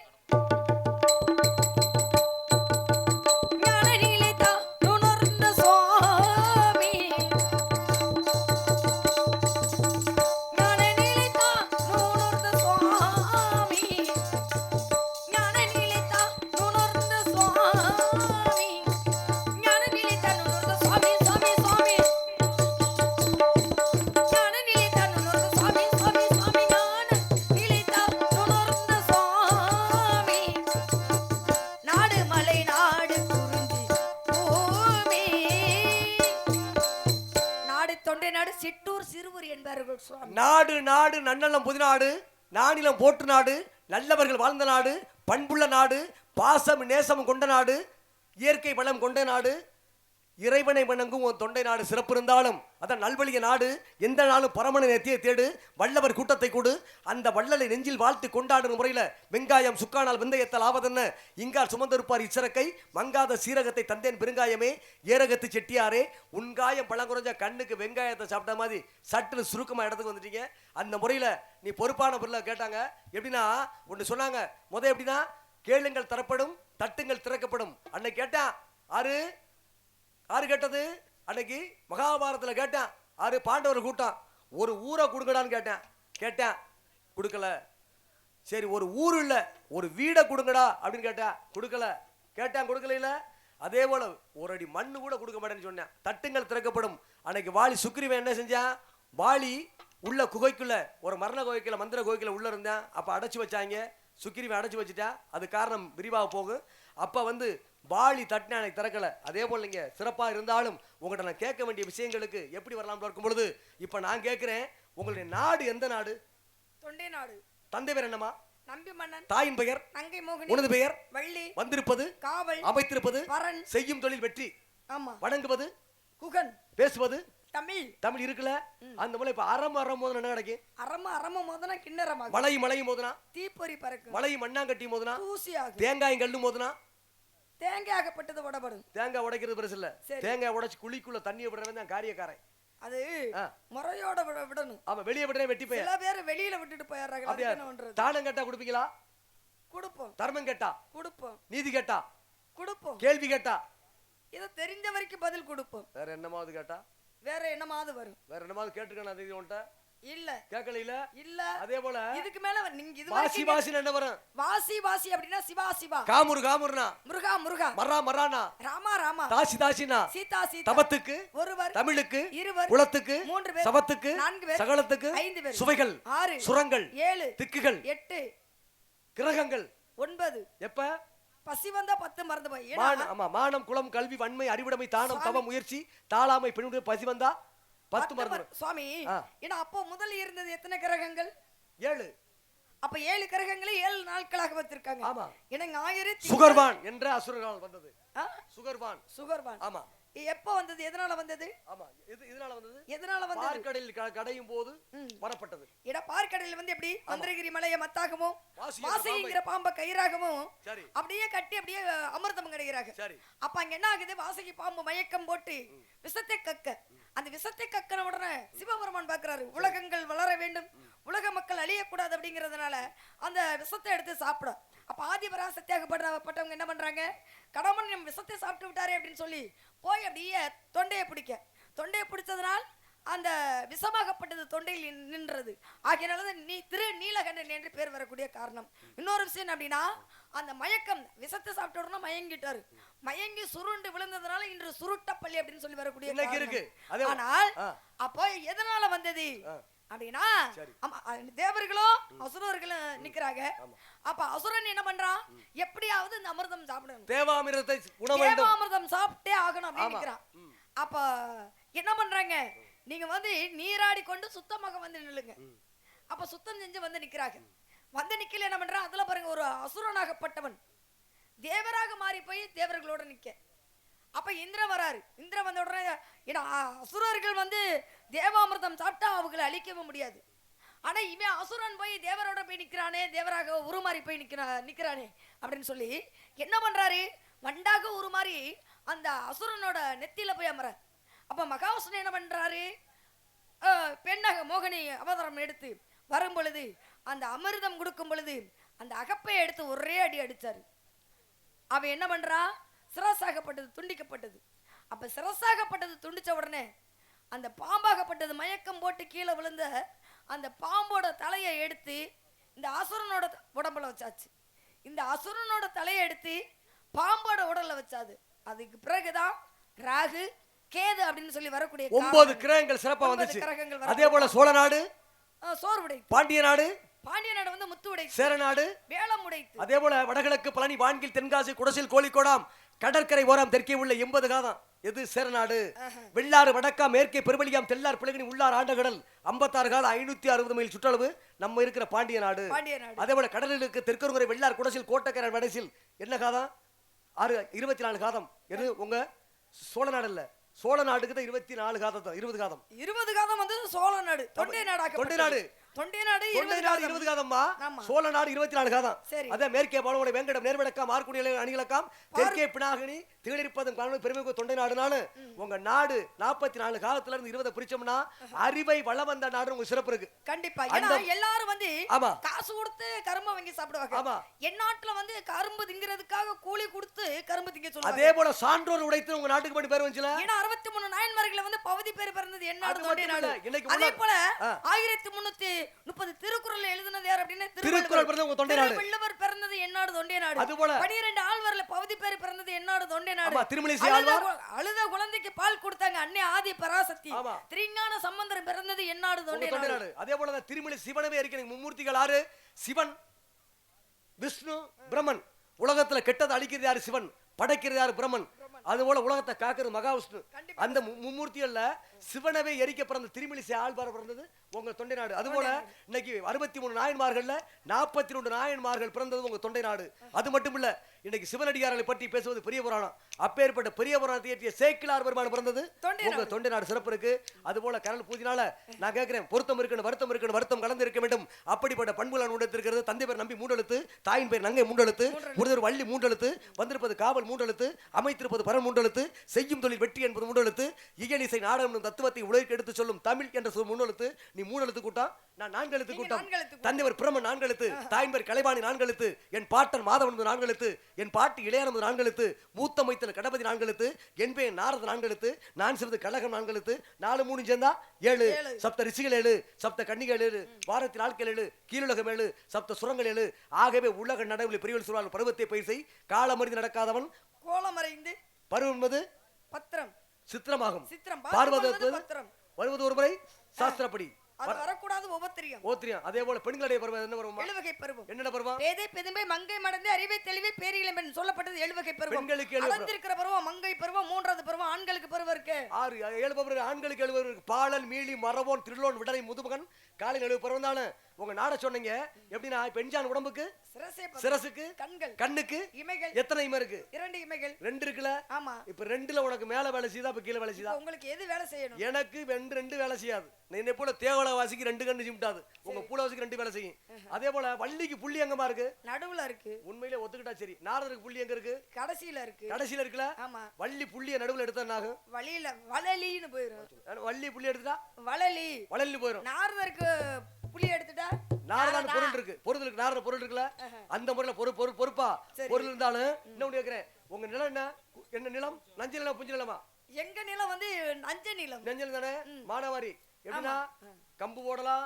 நாடு நாடு நன்னலம் புதிநாடு, நானிலம் போற்று நாடு, நல்லவர்கள் வாழ்ந்த நாடு, பண்புள்ள நாடு, பாசம் நேசம் கொண்ட நாடு, இயற்கை வளம் கொண்ட நாடு, இறைவனை வணங்கும் ஒரு தொண்டை நாடு. சிறப்பு இருந்தாலும் அதான் நல்வழிய நாடு. எந்த நாளும் பரமனை நெத்தியை தேடு, வல்லவர் கூட்டத்தை கொடு, அந்த வள்ளலை நெஞ்சில் வாழ்த்து கொண்டாடுற முறையில் வெங்காயம் சுக்கானால் வெந்தயத்தால் ஆவதென்ன, இங்கால் சுமந்திருப்பார் இச்சரக்கை, மங்காத சீரகத்தை தந்தேன் பெருங்காயமே, ஏரகத்து செட்டியாரே, உன்காயம் பழங்குறைஞ்ச கண்ணுக்கு வெங்காயத்தை சாப்பிட்ட மாதிரி சட்டுன்னு சுருக்கமாக இடத்துக்கு வந்துட்டீங்க. அந்த முறையில் நீ பொறுப்பான பொருளை கேட்டாங்க. எப்படின்னா ஒன்று சொன்னாங்க, எப்படின்னா கேளுங்கள் தரப்படும், தட்டுங்கள் திறக்கப்படும். அன்னைக்கு கேட்டான் ஆறு கேட்டது, அன்னைக்கு மகாபாரதத்தில் கேட்டேன், ஆறு பாண்டவர் கூட்டம், ஒரு ஊரை கொடுங்கடான்னு கேட்டேன் கொடுக்கல. சரி ஒரு ஊர் இல்லை ஒரு வீடை கொடுங்கடா அப்படின்னு கேட்டேன் கொடுக்கல. அதே போல ஒரு அடி மண்ணு கூட கொடுக்க மாட்டேன்னு சொன்னேன். தட்டுங்கள் திறக்கப்படும். அன்னைக்கு வாலி சுக்ரீவன் என்ன செஞ்சான், வாலி உள்ள குகைக்குள்ள ஒரு மரண குகைக்குள்ள மந்திர குகைக்குள்ள உள்ள இருந்தேன். அப்போ அடைச்சி வச்சாங்க, சுக்ரீவன் அடைச்சி வச்சுட்டா, அது காரணம் விரிவாக போகும். அப்போ வந்து வாலி தட்டினா எனக்கு திறக்கலை. அதே போல் நீங்கள் சிறப்பாக இருந்தாலும் உங்கள்கிட்ட நான் கேட்க வேண்டிய விஷயங்களுக்கு எப்படி வரலாம்னு இருக்கும் பொழுது இப்போ நான் கேட்குறேன், உங்களுடைய நாடு எந்த நாடு? தொண்டை நாடு. தந்தை பேர் என்னம்மா? நம்பி மன்னன். தாயின் பெயர்? நங்கை மோகினி. உனது பெயர்? வள்ளி. வந்திருப்பது? காவல். அமைத்திருப்பது? வரன். செய்யும் தொழில் வெற்றி. ஆமா. வணங்குவது? குகன். பேசுவது? தமிழ் இருக்குல்ல. அந்த மூலம் இப்ப அறம் மோதனா என்ன கிடைக்கும்? அறம மோதனா கிண்ணறமா. மலையும் மோதனா தீப்பொறி பறக்கும். மலையும் மண்ணாங்கட்டி மோதனா தூசியாகும். தேங்காயும் கல்லு மோதனா தேங்காய்ப்பட்டது உடைபடும். தேங்காய் உடைக்கிறது பெருசு இல்ல, தேங்காய் உடைச்சு குழிக்குள்ள தண்ணியை விடுறவன் தான் காரியக்காரன். அது முறையோட விடணும். ஆமா, வெளியே விடுறே வெட்டி போய். சில பேர் வெளியில விட்டுட்டு போயிடுறாங்க. அது என்ன பண்றது? தானம் கேட்டா கொடுப்பீங்களா? கொடுப்போம். தர்மம் கேட்டா கொடுப்போம். நீதி கேட்டா கொடுப்போம். கேள்வி கேட்டா இத தெரிஞ்ச வரைக்கும் பதில் கொடுப்போம். வேற என்னமாவது கேட்டா வேற என்னமாவது வரும். வேற என்னமாவது கேட்டுக்கணும். அது உன்கிட்ட இல்ல கேட்கல இல்ல. அதே போல இதுக்கு மேல நீங்க இது வாசி என்ன வரும்? வாசி அப்படினா சிவா காமுருனா முருகா மரானா ராமா தாசினா சீதா தபத்துக்கு ஒருவர், தமிழுக்கு இருவர், குலத்துக்கு 3 பேர், சபத்துக்கு 4 பேர், சகலத்துக்கு 5 பேர், சுவைகள் 6, சுரங்கள் 7, திக்குகள் 8, கிரகங்கள் 9. எப்ப பசி வந்தா 10 மறந்து போய். ஆமா, மானம், குலம், கல்வி, வன்மை, அறிவுடைமை, தானம், தவம், முயற்சி, தாளாமை, பெண்ணுடைய பசி வந்தா 10 மறந்து. சுவாமி, ஏன்னா அப்போ முதல்ல இருந்தது எத்தனை கிரகங்கள்? 7. அப்ப 7 கிரகங்களை 7 நாட்களாக வச்சிருக்காங்க. ஆமா. ஏன்னா ஞாயிறு சுகர்வான் என்ற அசுரனால் வந்தது. சுகர்வான். ஆமா. எப்போ வந்தது? எதனால வந்தது? ஆமா, இதனால வந்தது. எதனால வந்தது? பார்க்கடலில் கடையும் போது வரப்பட்டது. இட பார்க்கடலில் வந்து எப்படி மந்திரகிரி மலையை மத்தாகவும் வாசிங்கிற பாம்பை கயிறாகவும் அப்படியே கட்டி அப்படியே அமிர்தம் கிடைக்கிறாங்க. அப்ப அங்க என்ன ஆகுது? வாசகி பாம்பு மயக்கம் போட்டு விஷத்தை கக்க, அந்த விஷத்தை கக்கின உடனே சிவபெருமான் பாக்குறாரு, உலகங்கள் வளர வேண்டும், உலக மக்கள் அழியக்கூடாது அப்படிங்கறதுனால அந்த விஷத்தை எடுத்து சாப்பிட. அப்ப ஆதிபராசக்தியாகப்பட்டவங்க என்ன பண்றாங்க? கடவுள் நம்ம விஷத்தை சாப்பிட்டு விட்டாரே அப்படின்னு சொல்லி போய் அப்படியே தொண்டையை பிடிச்சதுனால் அந்த விஷமாகப்பட்டது தொண்டையில் நின்றது. ஆகையினால திரு நீலகண்டன் என்று பேர் வரக்கூடிய காரணம். இன்னொரு விஷயம் அப்படின்னா, அந்த மயக்கம் விஷத்தை சாப்பிட்ட உடனே மயங்கிட்டாரு. மயங்கி சுருண்டு விழுந்ததுனால இன்று சுருட்டப்பள்ளி அப்படின்னு சொல்லி வரக்கூடிய காரணம். ஆனால் அப்போ எதனால வந்தது அப்படின்னா, தேவர்களும் அசுரர்களும் நிக்கிறாங்க. அப்ப அசுரன் என்ன பண்றான்? எப்படியாவது இந்த அமிர்தம் சாப்பிடணும், தேவாமிர்தம் சாப்பிட்டே ஆகணும் அப்படின்னு நிக்கிறான். அப்ப என்ன பண்றாங்க? நீங்க வந்து நீராடி கொண்டு சுத்தமாக வந்து நில்லுங்க. அப்ப சுத்தம் செஞ்சு வந்து நிக்கிறாங்க. வந்து நிக்கல என்ன பண்றான்? அதுல பாருங்க, ஒரு அசுரனாகப்பட்டவன் தேவராக மாறி போய் தேவர்களோட நிக்க. அப்ப இந்திரன் வராரு. இந்திரன் வந்த உடனே, அசுரர்கள் வந்து தேவாமிர்தம் சாப்பிட்டா அவங்களை அழிக்கவும் முடியாது. ஆனா இவன் அசுரன் போய் தேவரோட போய் நிக்கிறானே, தேவராக உருமாறி போய் நிக்கிறானே அப்படின்னு சொல்லி என்ன பண்றாரு? வண்டாக உருமாறி அந்த அசுரனோட நெத்தியில போய் அமர. அப்ப மகாவிஷ்ணு என்ன பண்றாரு? பெண்ணாக மோகினி அவதாரம் எடுத்து வரும் பொழுது அந்த அமிர்தம் கொடுக்கும் பொழுது அந்த அகப்பையை எடுத்து ஒரே அடி அடிச்சாரு. அவன் என்ன பண்றா? சிரசாகப்பட்டது துண்டிக்கப்பட்டது. அப்ப சிரசாகப்பட்டது துண்டிச்ச உடனே அந்த பாம்பாகப்பட்டது மயக்கம் போட்டு கீழே விழுந்த அந்த பாம்போட தலையை எடுத்து இந்த அசுரனோட உடம்புல வச்சாச்சு. இந்த அசுரனோட தலையை எடுத்து பாம்போட உடல்ல வச்சாது. அதுக்கு பிறகுதான் ராகு கேது அப்படின்னு சொல்லி வரக்கூடிய 9 கிரகங்கள் சிறப்பா வந்துச்சு. அதே போல சோழ நாடு சோறு உடை, பாண்டிய நாடு வந்து முத்து உடை, சேரநாடு வேளம் உடைத்து, அதே போல வடகிழக்கு பழனி, வான்கில், தென்காசி, குடசில், கோழிக்கோடாம், கடற்கரை ஓரம் தெற்கே உள்ள 80 காதம் எது? சேரநாடு. வெள்ளாறு வடக்கா மேற்கே பெருவழியாம் தெல்லார் பிளகினி உள்ளார் ஆண்டகடல் 56 காலம் 560 மைல் சுற்றளவு நம்ம இருக்கிற பாண்டிய நாடு. அதே போல கடலுக்கு தெற்கருங்குறை வெள்ளார், குடசில், கோட்டக்கரை, வடசில் என்ன காதம்? 24 காதம். எது? உங்க சோழ நாடு இல்ல, சோழ நாடுக்கு தான் 24 காதம், 20 காதம். 20 காதம் வந்து சோழ நாடு. தொண்டை நாடு 20 காதம்மா. சோழ நாடு 24 காதம். அதே மேற்கே பாலோட வெங்கடம், நேர்வடக்கம், மார்க்குடியில அணிகளக்காம், தெற்கே பினாகினி, திகழிருப்பதும் காரணம் பெருமைக்கு தொண்டை நாடுனால உங்க நாடு 44 காலத்துல இருந்து 20 பிரிச்சோம்னா அறிவை வளம் வந்த நாடு உங்க சிறப்பு இருக்கு. கண்டிப்பா. எல்லாரும் வந்து காசு கொடுத்து கரும்பு வாங்கி சாப்பிடுவாங்க. என் நாட்டுல வந்து கரும்பு திங்கிறதுக்காக கூலி கொடுத்து கரும்பு திங்க சொல்லுவாங்க. அதே போல சான்றோர் உடைத்து உங்க நாட்டுக்கு படி பேர் வந்துச்சுல. ஏன்னா 63 நாயன்மார்களை வந்து பகுதி பேர் பிறந்தது என் நாடு தொண்டை நாடு. அதே போல 1330 திருக்குறள் எழுதினது யார் அப்படின்னா திருக்குறள் பிறந்தது உங்க தொண்டை நாடு. வள்ளுவர் பிறந்தது என் நாடு தொண்டை நாடு. அது போல 12 ஆழ்வார்ல பகுதி பேர் பிறந்தது என் நாடு தொண்டை நாடு. திருமலிசை ஆழ்வார் அழுத குழந்தைக்கு பால் கொடுத்தாங்க அன்னை ஆதி பராசக்தி. திருஞான சம்பந்தர் பிறந்தது என் நாடு தொண்டை நாடு. அதே போல திருமலை சிவனவே இருக்கு. மும்மூர்த்திகள் 6: சிவன், விஷ்ணு, பிரம்மன். உலகத்துல கெட்டதை அழிக்கிறது யாரு? சிவன். படைக்கிறது யாரு? பிரம்மன். அதுபோல உலகத்தை காக்கிறது மகாவிஷ்ணு. அந்த மும்மூர்த்திகள்ல சிவனவே எரிக்க பிறந்த திருமலிசை ஆழ்வார் பிறந்தது உங்க தொண்டை நாடு. அதுபோல இன்னைக்கு 63 நாயன்மார்கள்ல 42 நாயன்மார்கள் பிறந்தது உங்க தொண்டை நாடு. அது மட்டும் இல்ல, இன்னைக்கு சிவனடியார்களை பற்றி பேசுவது பெரிய புராணம். அப்பேற்பட்ட பெரிய புராணத்தை இயற்றிய சேக்கிழார் பெருமான் பிறந்தது உங்க தொண்டை நாடு. சிறப்பு இருக்கு. அதுபோல கரல் பூஜினால நான் கேட்கிறேன், பொருத்தம் இருக்கணும், வருத்தம் கலந்து இருக்க வேண்டும். அப்படிப்பட்ட பண்புகள் உடைத்திருக்கிறது. தந்தை பேர் நம்பி 3 எழுத்து, தாயின் பேர் நங்கை 3 எழுத்து, ஒருவர் வள்ளி 3 எழுத்து, வந்திருப்பது காவல் 3 எழுத்து, அமைத்திருப்பது பரம் 3 எழுத்து, செய்யும் தொழில் வெற்றி என்பது 3 எழுத்து, இயலிசை நாடகம் தத்துவத்தை உலகிற்கு எடுத்து சொல்லும் தமிழ் என்ற 3 எழுத்து. நீ 3 எழுத்து கூட்டம், நான் 4 எழுத்து கூட்டம். தந்தைவர் பிரம்மன் 4 எழுத்து, தாயின் பேர் கலைவாணி 4 எழுத்து, என் பாட்டன் மாதவன் 4 எழுத்து, என் பாட்டு இளையானது 4 எழுத்து, மூத்த மைத்தல் கடபதி 4 எழுத்து, என் பேர் நாரத 4 எழுத்து, நான் சிறிது கழகம் 4 எழுத்து, 4 3 சேர்ந்தா 7, சப்த ரிஷிகள் 7, சப்த கன்னிகள் 7, வாரத்தின் ஆட்கள் 7, கீழுலகம் 7, சப்த சுரங்கள் 7. ஆகவே உலக நடைமுறை பெரியவர்கள் சொல்வார்கள், பருவத்தை பயிர் செய், காலமறிந்து நடக்காதவன் கோலமறைந்து பருவம் என்பது பத்திரம் சித்திரமாகும். சித்திரம் பார்வதி வருவது ஒரு முறை சாஸ்திரப்படி. அது வரக்கூடாது உபத்திரியம். ஓத்திரியம். அதே போல பெண்களுடைய பருவம் என்ன பருவம்? எழுவகை பருவம். என்னென்ன பருவம்? பேதை பெதுமை மங்கை மடந்து அறிவை தெளிவை பேரிளம் என்று சொல்லப்பட்டது எழுவகை பருவம். பெண்களுக்கு 7 அளந்திருக்கிற பருவம் மங்கை பருவம். மூன்றாவது பருவம் ஆண்களுக்கு பருவம் இருக்கு. 6 7 பருவம். ஆண்களுக்கு 7 பருவம் இருக்கு. பாலன் மீளி மரவோன் திருளோன் விடலை முதுமகன் காலையில் 7 பருவம் தானே. உங்க நாட சொன்னீங்க எப்படின்னா பெண்ஜான் உடம்புக்கு சிரசுக்கு கண்கள் கண்ணுக்கு இமைகள் எத்தனை இமை இருக்கு? 2 இமைகள். 2 இருக்குல. ஆமா. இப்ப 2ல உனக்கு மேல வேலை செய்தா இப்ப கீழ வேலை செய்தா? உங்களுக்கு எது வேலை செய்யணும்? எனக்கு 2 வேலை செய்யாது. என்னை போல தேவல வாசிக்கு 2 கண்ணு சிமிட்டாது. உங்க பூல வாசிக்கு 2 வேலை செய்யும். அதே போல வள்ளிக்கு புள்ளி எங்கமா இருக்கு? நடுவுல இருக்கு. உண்மையிலே ஒத்துக்கிட்டா சரி. நாரதருக்கு புள்ளி எங்க இருக்கு? கடைசில இருக்கு. கடைசில இருக்குல. ஆமா. வள்ளி புள்ளிய நடுவுல எடுத்தா என்ன ஆகும்? வழியில வளலின்னு போயிரும். வள்ளி புள்ளி எடுத்துட்டா வளலி வளலி போயிரும். நாரதருக்கு புள்ளி எடுத்துட்டா நாரதான பொருள் இருக்கு. பொருளுக்கு நாரத பொருள் இருக்குல. அந்த முறையில பொறுப்பா பொருள் இருந்தாலும் என்ன கேக்குறேன், உங்க நிலம் என்ன நிலம்? நஞ்சு நிலம் புஞ்சு நிலமா? எங்க நிலம் வந்து நஞ்ச நிலம். நஞ்சல் தானே. மானாவாரி எப்படின்னா கம்பு போடலாம்,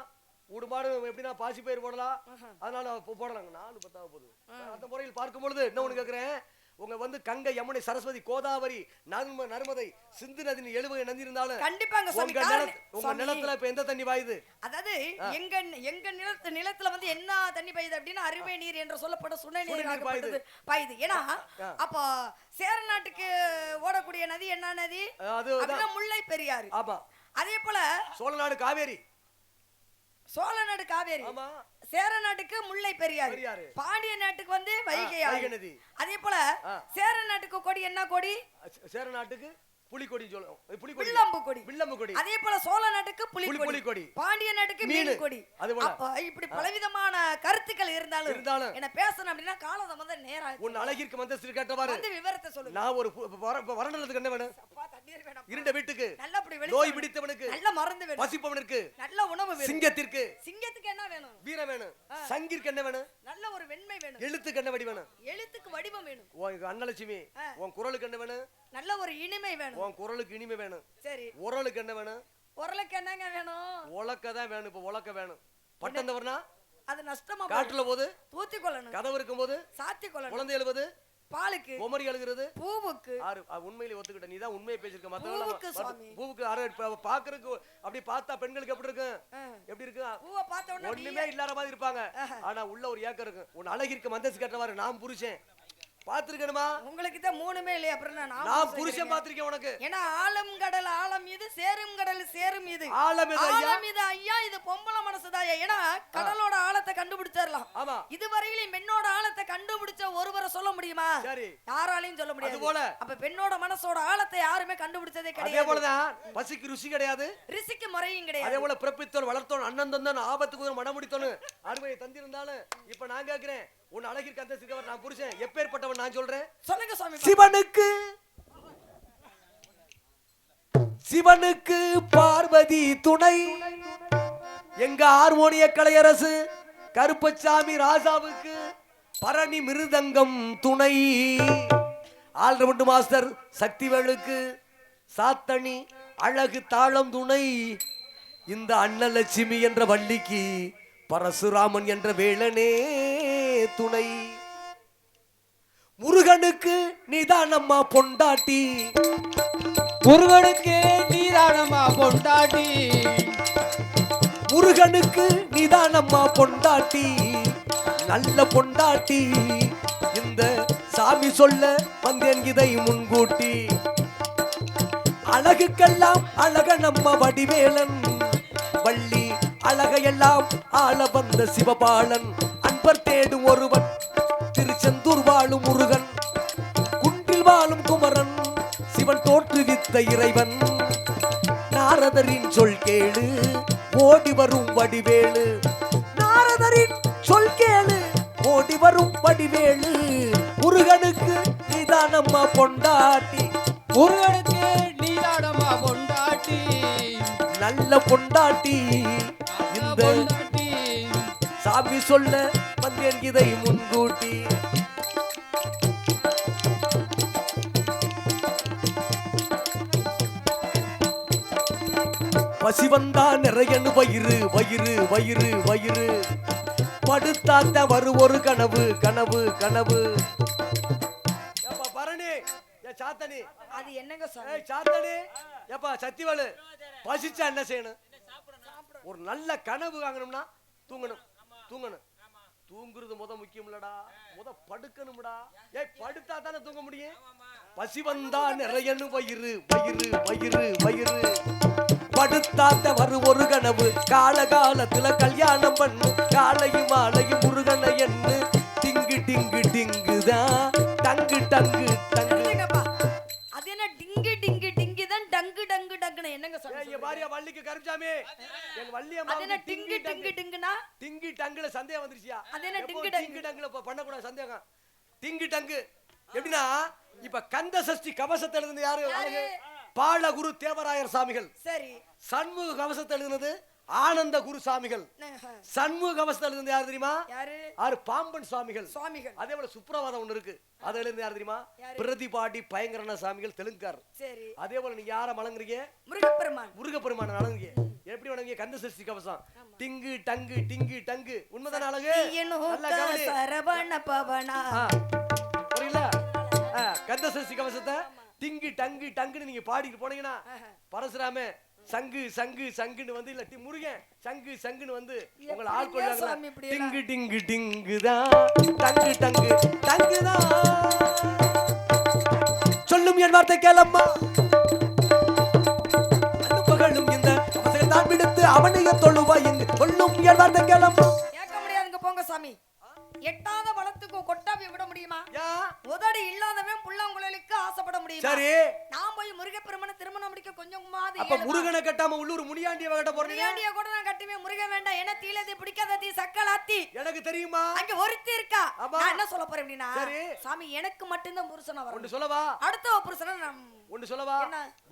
ஊடுபாடு எப்படின்னா பாசி பயிர் போடலாம். அதனால போடலாங்க. 4 10 போகுது. அந்த முறையில் பார்க்கும் பொழுது என்ன ஒண்ணு கேக்குறேன், உங்க வந்து கங்கை யமுனை சரஸ்வதி கோதாவரி நர்மதை சிந்து நதி 7 நதி இருந்தாலும் கண்டிப்பாங்க சுவாமி. உங்க நிலத்துல இப்ப எந்த தண்ணி பாயுது? அதாவது எங்க நிலத்துல வந்து என்ன தண்ணி பாயுது அப்படின்னா அருமை நீர் என்று சொல்லப்பட்ட சுனை நீர் பாயுது. ஏன்னா அப்ப சேர நாட்டுக்கு ஓடக்கூடிய நதி என்ன நதி? அது முல்லை பெரியாறு. ஆமா. அதே போல சோழநாடு காவேரி. சோழநாடு காவேரி. சேர நாட்டுக்கு முல்லை பெரியாறு. பாண்டிய நாட்டுக்கு வந்து வைகை நதி. அதே போல சேர நாட்டுக்கு கொடி என்ன கொடி? சேர நாட்டுக்கு புலிக்கொடி சொல்லும். வில்லம்பு கொடி. அதே போல சோழ நாட்டுக்கு புலிக்கொடி. பாண்டிய நாட்டுக்கு மீன் கொடி. அப்ப இப்படி பலவிதமான கருத்துக்கள் இருந்தாலும் என்ன பேசணும் அப்படின்னா காலம் வந்து நேரம். உன் அழகிற்கு மந்தஸ்திரி கேட்டவாறு வந்து விவரத்தை சொல்லுங்க. நான் ஒரு வறண்டலுக்கு என்ன வேணும்? தண்ணீர் வேணும். இருண்ட வீட்டுக்கு நல்லபடி நோய் பிடித்தவனுக்கு நல்ல மருந்து வேணும். பசிப்பவனுக்கு நல்ல உணவு வேணும். சிங்கத்திற்கு என்ன வேணும்? வீரம் வேணும். சங்கிற்கு என்ன வேணும்? நல்ல ஒரு வெண்மை வேணும். எழுத்துக்கு என்ன வடிவம் வேணும்? எழுத்துக்கு வடிவம் வேணும். உன் அன்னலட்சுமி உன் குரலுக்கு என்ன வேணும்? நல்ல ஒரு இனிமை வேணும். உன் குரலுக்கு இனிமை வேணும். சரி. உரலுக்கு என்ன வேணும்? உரலுக்கு என்னங்க வேணும்? உலக்க தான் வேணும். இப்ப உலக்க வேணும். பட்டந்தவர்னா அது நஷ்டமா காட்டுல போது தூத்தி கொள்ளணும். கதவு இருக்கும் போது சாத்தி கொள்ளணும். குழந்தை எழுவது பாலுக்கு குமரி அழுகிறது பூவுக்கு. உண்மையிலே ஒத்துக்கிட்ட. நீதான் உண்மையை பேசிருக்க. பூவுக்கு பாக்குறதுக்கு அப்படி பார்த்தா பெண்களுக்கு எப்படி இருக்கு? எப்படி இருக்கு? பூவை பார்த்த உடனே ஒண்ணுமே இல்லாத மாதிரி இருப்பாங்க. ஆனா உள்ள ஒரு ஏக்கம் இருக்கு. உன் அழகிற்கு மந்தஸ் கேட்டவாறு நான் புருஷன் பாத்துருக்கணுமா? உங்களுக்கு தான் 3மே இல்லையா? அப்புறம் நான் புருஷன் பாத்திருக்கேன் உனக்கு. ஏன்னா ஆழம் கடல் ஆழம் இது, சேரும் கடல் சேரும் இது. ஆழம் இது ஐயா, இது பொம்பளை மனசுதாயா. ஏன்னா கடலோட ஆழத்தை கண்டுபிடிச்சிடலாம். ஆமா. இதுவரையிலும் பெண்ணோட ஆழத்தை கண்டுபிடிச்ச ஒருவரை சொல்ல முடியுமா? சரி. யாராலையும் சொல்ல முடியாது. அதுபோல அப்ப பெண்ணோட மனசோட ஆழத்தை யாருமே கண்டுபிடிச்சதே கிடையாது. அதே போலதான் பசிக்கு ருசி கிடையாது, ரிசிக்கு முறையும் கிடையாது. அதே போல பிறப்பித்தோன் வளர்த்தோன் அண்ணன் தந்தான் ஆபத்துக்கு மனமுடித்தோன்னு அருமையை தந்திருந்தாலும் இப்ப நான் கேட்கிறேன், உன் அழகிற்கு அந்த சிறுவர் நான் புருஷன் எப்பேற்பட்டவன் நான் சொல்றேன். சொல்லுங்க சுவாமி. சிவனுக்கு பார்வதி துணை, எங்க ஹார்மோனிய கலையரசு கருப்பசாமி ராசாவுக்கு பரணி மிருதங்கம் துணை, ஆல்ரவுண்ட் மாஸ்டர் சக்திவேலுக்கு சாத்தணி அழகு தாளம் துணை, இந்த அன்னலட்சுமி என்ற வள்ளிக்கு பரசுராமன் என்ற வேளனே துணை, முருகனுக்கு நீதானம்மா பொண்டாட்டி, முருகனுக்கு நீதானம்மா பொண்டாட்டி, முருகனுக்கு நீதானம்மா பொண்டாட்டி, நல்ல பொண்டாட்டி, இந்த சாமி சொல்ல வந்தேன் இதை முன்கூட்டி, அழகுக்கெல்லாம் அழக நம்ம வடிவேலன், வள்ளி அழகையெல்லாம் ஆள வந்த சிவபாலன், அன்பர் தேடும் ஒருவன் திருச்செந்தூர் வாழும் முருகன், குன்றில் வாழும் குமரன், சிவன் தோற்றுவித்த இறைவன், நாரதரின் சொல் கேளு ஓடி வரும் வடிவேலு, நாரதரின் சொல் கேளு ஓடி வரும் வடிவேலு, முருகனுக்கு நீதானம்மா பொண்டாட்டி, முருகனுக்கு நீதானம்மா பொண்டாட்டி, நல்ல பொண்டாட்டி, இந்த சாமி சொல்ல வந்தேன் இதை முன்கூட்டி, பசி வந்தா நிறையனு வயிறு வயிறு வயிறு வயிறு, படுத்தாத்த வரு ஒரு கனவு கனவு கனவு. பரணி சாத்தனி அது என்னங்க சாத்தனி, ஏப்பா சத்திவேலு பசிச்சா என்ன செய்யணும்? ஒரு நல்ல கனவு வாங்கணும்னா தூங்கணும் தூங்கணும். தூங்குறது முக்கியம் இல்லடா, படுக்கணும்டா. ஏய் படுத்தா தானே தூங்க முடியும். பசி வந்தா நிறையன்னு வயிறு வயிறு வயிறு வயிறு படுத்தாத்த ஒரு கனவு. காலகாலத்துல கல்யாணம் பண்ணு காலையும் மாலையும் முருகனை எண்ணு. டிங்கு டிங்கு டிங்குதான் டங்கு டங்கு டங்கு. அது என்ன டிங்கு டிங்கு டிங்கு தான் டங்கு டங்கு டங்குன்னு என்னங்க சொல்றீங்க? பாரியா வள்ளிக்கு கருச்சாமி எங்க வள்ளிய அது என்ன டிங்கு டிங்கு டிங்குனா? டிங்கு டங்குல சந்தேகம் வந்துருச்சியா? அது என்ன டிங்கு டிங்கு டங்குல பண்ண கூடாது சந்தேகம். டிங்கு டங்கு எப்படின்னா இப்ப கந்த சஷ்டி கவசத்தை எழுதுனது யாரு? பாலகுரு தேவராயர் சாமிகள். சரி. சண்முக கவசத்தை எழுதுனது ஆனந்த குரு சாமிகள். சண்முக கவசத்தை எழுதுனது யாரு தெரியுமா? யாரு? பாம்பன் சுவாமிகள். அதே போல சுப்ரவாதம் ஒண்ணு இருக்கு, அதை எழுதுனது யாரு தெரியுமா? பிரதிபாடி பயங்கரன சாமிகள் தெலுங்கார். சரி. அதே போல நீங்க யார வணங்குறீங்க? முருகப்பெருமான். முருகப்பெருமான வணங்குறீங்க. எப்படி வணங்குறீங்க? கந்த சஷ்டி கவசம் டிங்கு டங்கு டிங்கு டங்கு. உண்மைதான அழகு? சரவண பவனா புரியல? கந்த சஷ்டி கவசத்தை டிங்கு டங்கு டங்குன்னு நீங்க பாடிட்டு போனீங்கன்னா பரசுராம சங்கு சங்கு சங்குன்னு வந்து இல்ல முருகன் சங்கு சங்குன்னு வந்து உங்களை ஆட்கொள்ளாங்க. டிங்கு டிங்கு டிங்குதான் டங்கு டங்கு டங்குதான். சொல்லும் என் வார்த்தை கேளம்மா. அனுபவங்களும் இந்த அவசரத்தான் விடுத்து அவனைய தொழுவா இங்கு. சொல்லும் என் வார்த்தை கேளம்மா. கேட்க முடியாதுங்க போங்க சாமி. எட்டாத வளத்துக்கு கொட்டாவி விட முடியுமா? உதடி இல்லாதவன் புல்லாங்குழலுக்கு ஆசைப்பட முடியுமா? சரி. நான் போய் முருகப்பெருமானை திருமணம் முடிக்க கொஞ்சம் அப்ப முருகனை கட்டாம உள்ளூர் முனியாண்டிய கட்ட போறீங்க? முனியாண்டிய கூட நான் கட்டுவேன். முருகன் வேண்டாம். என்ன தீலதி பிடிக்காததி சக்கலாத்தி எனக்கு தெரியுமா? அங்க ஒருத்தி இருக்கா. நான் என்ன சொல்ல போறேன் அப்படினா சாமி எனக்கு மட்டும் தான் புருஷனா வரணும். ஒன்னு சொல்லவா? அடுத்த புருஷனா நான் ஒன்னு சொல்லவா?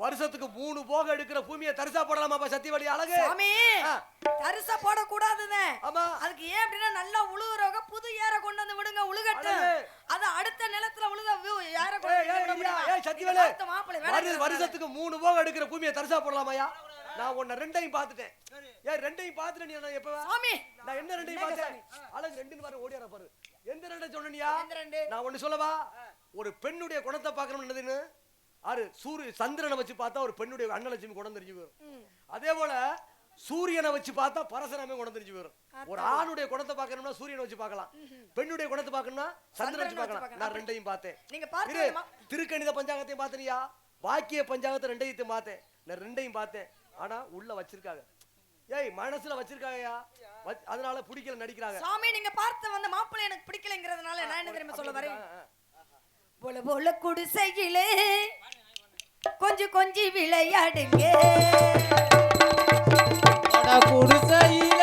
வருஷத்துக்கு 3 போக எடுக்கிற பூமியை தரிசா போடலாமா? சத்தியவடி அழகு சாமி தரிசா போட கூடாதுனே. அதுக்கு ஏன் அப்படினா நல்லா உழுகுறவங்க புது ஏற கொண்டு வந்து விடுங்க உழுகட்டு. அது அடுத்த நிலத்துல உழுத யார கொண்டு விட முடியுமா? ஏய் சத்தியவளே வருஷத்துக்கு 3 போக எடுக்கிற பூமியை தரிசா போடலாமாயா? நான் உன்னை ரெண்டையும் பார்த்துட்டேன். ஏய் ரெண்டையும் பார்த்துட்ட நீ எப்ப? சாமி நான் என்ன ரெண்டையும் பார்த்தேன்? அழகு ரெண்டுன்னு பாரு ஓடியார பாரு. எந்த ரெண்டை சொன்னியா? நான் ஒன்னு சொல்லவா? ஒரு பெண்ணுடைய குணத்தை பார்க்கணும் என்னதுன்னு ஆறு சந்திரனை வச்சு பார்த்தா ஒரு பெண்ணுடைய அன்னலட்சுமி குணம் தெரிஞ்சு போயிடும். அதே போல சூரியனை வச்சு பார்த்தா பரசுராமே குணம் தெரிஞ்சு போயிடும். ஒரு ஆணுடைய குணத்தை பார்க்கணும்னா சூரியனை வச்சு பார்க்கலாம், பெண்ணுடைய குணத்தை பார்க்கணும்னா சந்திரனை வச்சு பார்க்கலாம். நான் ரெண்டையும் பார்த்தேன். திருக்கணித பஞ்சாங்கத்தையும் பார்த்தனியா? வாக்கிய பஞ்சாங்கத்தை ரெண்டையும் பார்த்தேன். நான் ரெண்டையும் பார்த்தேன். ஆனா உள்ள வச்சிருக்காங்க. ஏய் மனசுல வச்சிருக்காங்கயா, அதனால பிடிக்கல நடிக்கிறாங்க. சாமி நீங்க பார்த்து வந்த மாப்பிள்ளை எனக்கு பிடிக்கலங்கிறதுனால நான் என்ன தெரியுமா சொல்ல வரேன்? போல போல குடிசையிலே கொஞ்சம் கொஞ்சம் விளையாடுங்க. குடிசையில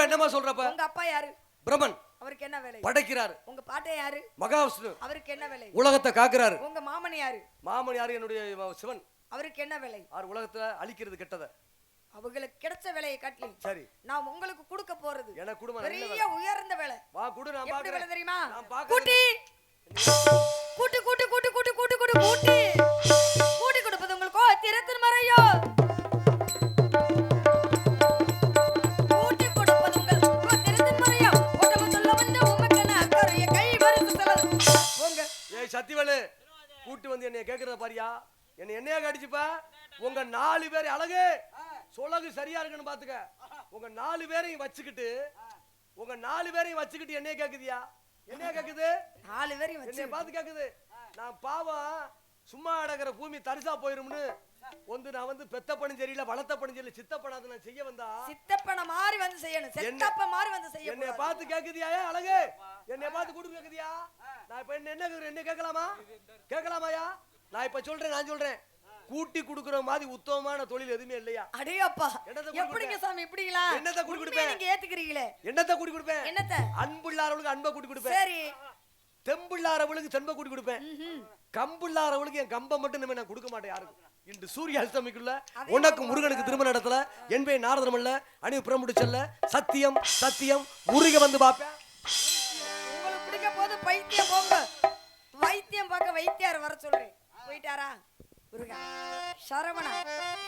என்னமா சொல்றப்ப? உங்க அப்பா யாரு? பிரம்மன். அவருக்கு என்ன வேலை? படைக்கிறாரு. உங்க பாட்டை யாரு? மகாவிஷ்ணு. அவருக்கு என்ன வேலை? உலகத்தை காக்குறாரு. உங்க மாமன் யாரு? மாமன் யாரு? என்னுடைய சிவன். அவருக்கு என்ன வேலை? அவர் உலகத்தை அழிக்கிறது கெட்டத. அவங்களுக்கு கிடைச்ச வேலையை காட்டி சரி நான் உங்களுக்கு கொடுக்க போறது எனக்கு குடும்ப பெரிய உயர்ந்த வேலை. வா குடு நான் பாக்குறேன். எப்படி தெரியுமா? நான் பாக்குறேன். கூட்டி கூட்டி கூட்டி கூட்டி கூட்டி கூட்டி கூட்டி கூட்டி கூட்டி கொடுப்பது உங்களுக்கு திறத்தின் மறையோ. கூட்டி கொடுப்பது உங்களுக்கு திறத்தின் மறையோ. ஓட்டம சொல்ல வந்த உமக்கன அக்கறைய கை வரிசை செலவு போங்க. ஏய் சத்திவேலு கூட்டி வந்து என்னைய கேக்குறத பாரியா? என்னைய கடிச்சுப்பா. உங்க 4 பேர் அழகு சொலகு சரியா இருக்குன்னு பாத்துக்க. உங்க 4 பேரையும் வச்சுக்கிட்டு உங்க 4 பேரையும் வச்சுக்கிட்டு என்னைய கேக்குதியா? என்னைய கேக்குது? 4 பேரையும் என்னைய வச்சு பார்த்து கேக்குது. நான் பாவம் சும்மா அடக்கிற பூமி தரிசா போயிரும்னு நான் வந்து பெத்த பணம் சரியில்லை, வளர்த்த பணம் சரியில்லை, சித்தப்பணம் நான் செய்ய வந்தா சித்தப்பன மாதிரி வந்து செய்யணும், செத்தப்ப மாதிரி வந்து செய்ய. என்னைய பார்த்து கேக்குதியா? அழகு என்னைய பார்த்து கூட்டு கேக்குதியா? நான் இப்ப என்ன கேட்கலாமா? கேட்கலாமாயா? நான் இப்ப சொல்றேன், நான் சொல்றேன், கூட்டி குடுக்குற மாதிரி உத்தமமான தொழில் எதுவுமே இல்லையா? அடே அப்பா, எப்படிங்க சாமி இப்படிங்களா? என்னத்த கூட்டி கொடுப்பேன்? நீங்க ஏத்துக்கிறீங்களே? என்னத்த கூட்டி கொடுப்பேன்? என்னத்த? அன்புள்ளாரவளுக்கு அன்பை கூட்டி கொடுப்பேன். சரி. தெம்புள்ளாரவளுக்கு தென்பை கூட்டி கொடுப்பேன். கம்புள்ளாரவளுக்கு என் கம்பை மட்டும் நான் கொடுக்க மாட்டேன் யாருக்கும். இன்று சூரிய அஸ்தமிக்குள்ள உனக்கு முருகனுக்கு திருமண இடத்துல என்பே நாரதனம் இல்ல அணி புறமுடிச்சல்ல சத்தியம் சத்தியம் முருக வந்து பாப்பேன். உங்களுக்கு பிடிக்க போது பைத்தியம் போங்க, வைத்தியம் பார்க்க வைத்தியார் வர சொல்றேன். போயிட்டாரா? முருகா, சரவணா,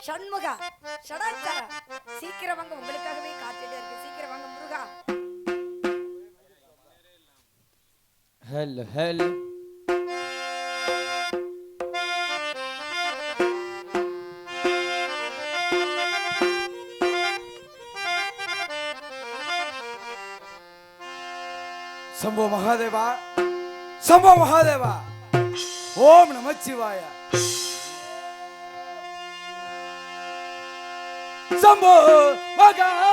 சண்முகா, சடாச்சாரா, சீக்கிரம் வாங்க, உங்களுக்காகவே காத்துட்டே இருக்கு. சீக்கிரம் வாங்க முருகா. ஹலோ ஹலோ சம்போ மகாதேவா, சம்போ மகாதேவா, ஓம் நமச்சிவாய. சம்போ மகாதேவா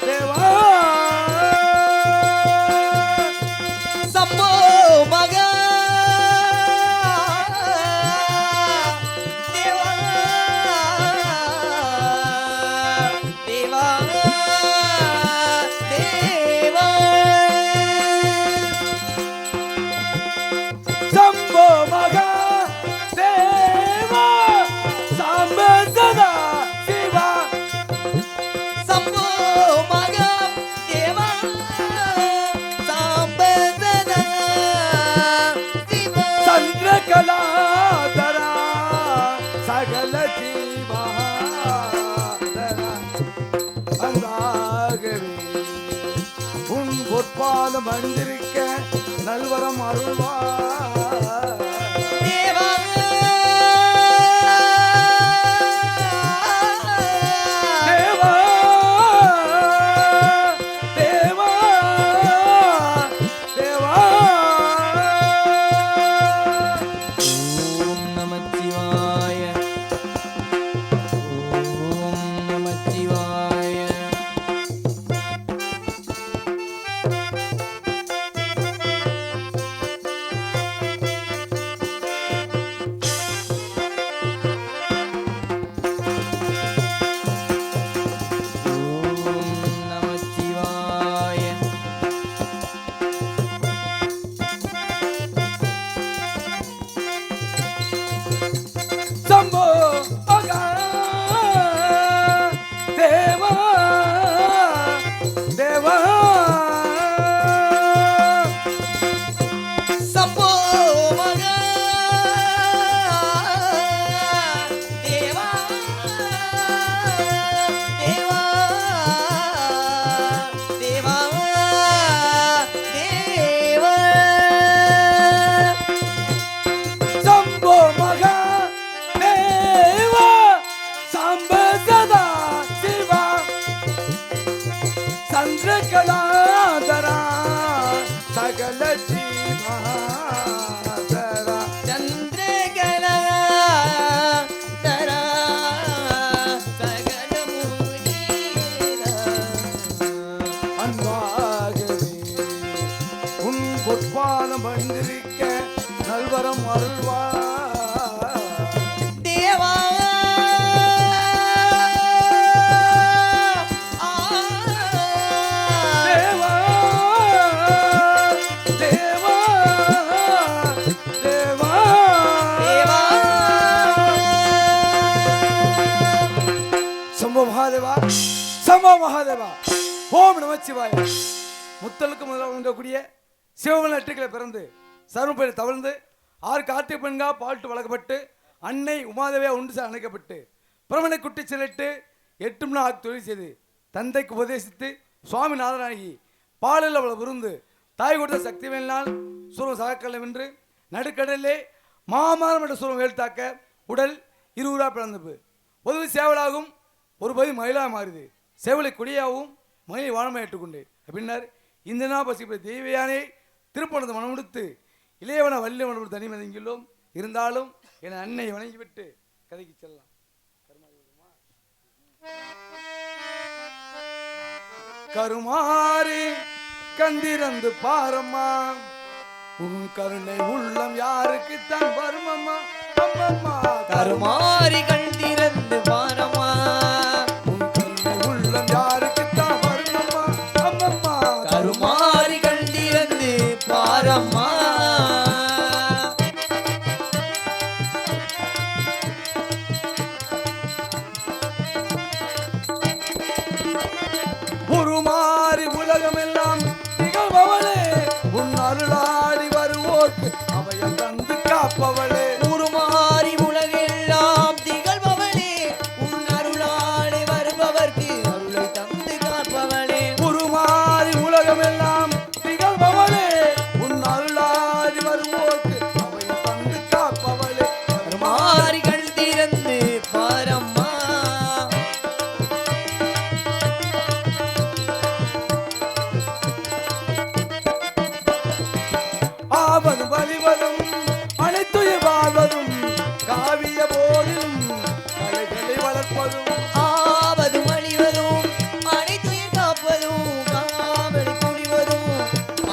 தேவா, சம்போ மகா தேவா தேவா தேவா, சம்போ மகாதேவா சாம்ப சதா சிவா, சம்போ மகா தேவா சாம்பதனா சிவா, சந்திரகலாதரா சகல ஜீவாதரா அந்தாகவே உன் பொற்பாலம் அணிந்திருக்க நல்வரம் அருள்வா தேவா தேவா தேவா தேவா. ஓம் நமச்சிவாய ஓம் நமச்சிவாய. ஓம் நமச்சிவாய. சம்போ மகா தேவா தேவா, சம்போ மகா தேவா தேவா தேவா தேவா, சம்போ மகா தேவா சாம்ப சதா சிவா, சந்திரகலாதரா சகல ஜீவாதரா சந்திரகலா தரா சகல முனீரா, அன்பாகவே உன் பொற்பாலம் அணிந்திருக்க நல்வரம் அருள்வா தேவா தேவா தேவா தேவா தேவா. சம்போ மகாதேவா, சம்போ மகாதேவா, ஓம் நமச்சிவாய. முத்தலுக்கு முதல்ல உண்டக்கூடிய சிவமல நெட்டுக்களை பிறந்து சரும்பை தவழ்ந்து 6 கார்த்திகை பெண்கா பால்ட்டு வளர்க்கப்பட்டு அன்னை உமாதேவியா உண்டு அணைக்கப்பட்டு பிரமணை குட்டி சிலைட்டு 8 மணி நேரம் தொழில் செய்து தந்தைக்கு உபதேசித்து சுவாமி நாதனாகி பாலில் அவளை விருந்து தாய் கொடுத்த சக்தி வேலினால் சூரம் சகக்கல்ல வென்று நடுக்கடலே மாமரம் என்ற சூரம் வேல்தாக்க உடல் 20 பிளந்து உதவி சேவலாகும் ஒரு பகுதி மயிலாக மாறுது. செவலை கொடியாகவும் மயிலை வாழமை ஏற்றுக்கொண்டு பின்னர் இந்த நாள் பசிப்பை தெய்வயானை திருப்பணத்தை மனமுடுத்து இளையவன வள்ளி மனம் தனி மதங்கியுள்ளோம். இருந்தாலும் என் அன்னை வணங்கிவிட்டு கதைக்கு செல்லலாம். கருமாறி கந்திரந்து பாரம்மா, உன் கருணை உள்ளம் யாருக்கு தான் வருமம்மா. அம்மம்மா கருமாறி கண்டிருந்து பாரம்மா, உன் கருணை உள்ளம் யாருக்கு தான் வருமம்மா. அம்மம்மா கருமாறி கண்டிருந்து பாரம்மா. உருமாறி உலகமெல்லாம் திகழ்பவளே, உன் அருளாடி வருவோர்க்கு அவையம் தந்து காப்பவளே. உருமாறி உலகெல்லாம் திகழ்பவளே, உன் அருளாளி வருபவர்க்கு அருளை தந்து காப்பவளே. உருமாறி உலகமெல்லாம் திகழ்பவளே, உன் அருளாடி வருவோர்க்கு அவையம் தந்து காப்பவளே. கருமாறி கண்டிருந்து பாரம்மா. ஆவது வழிவதும் அனைத்துயிர் வாழ்வதும் காவிய போதிலும் கலைகளை வளர்ப்பதும். ஆவது மழிவதும் அனைத்துயிர் காப்பதும் காவடி புரிவதும்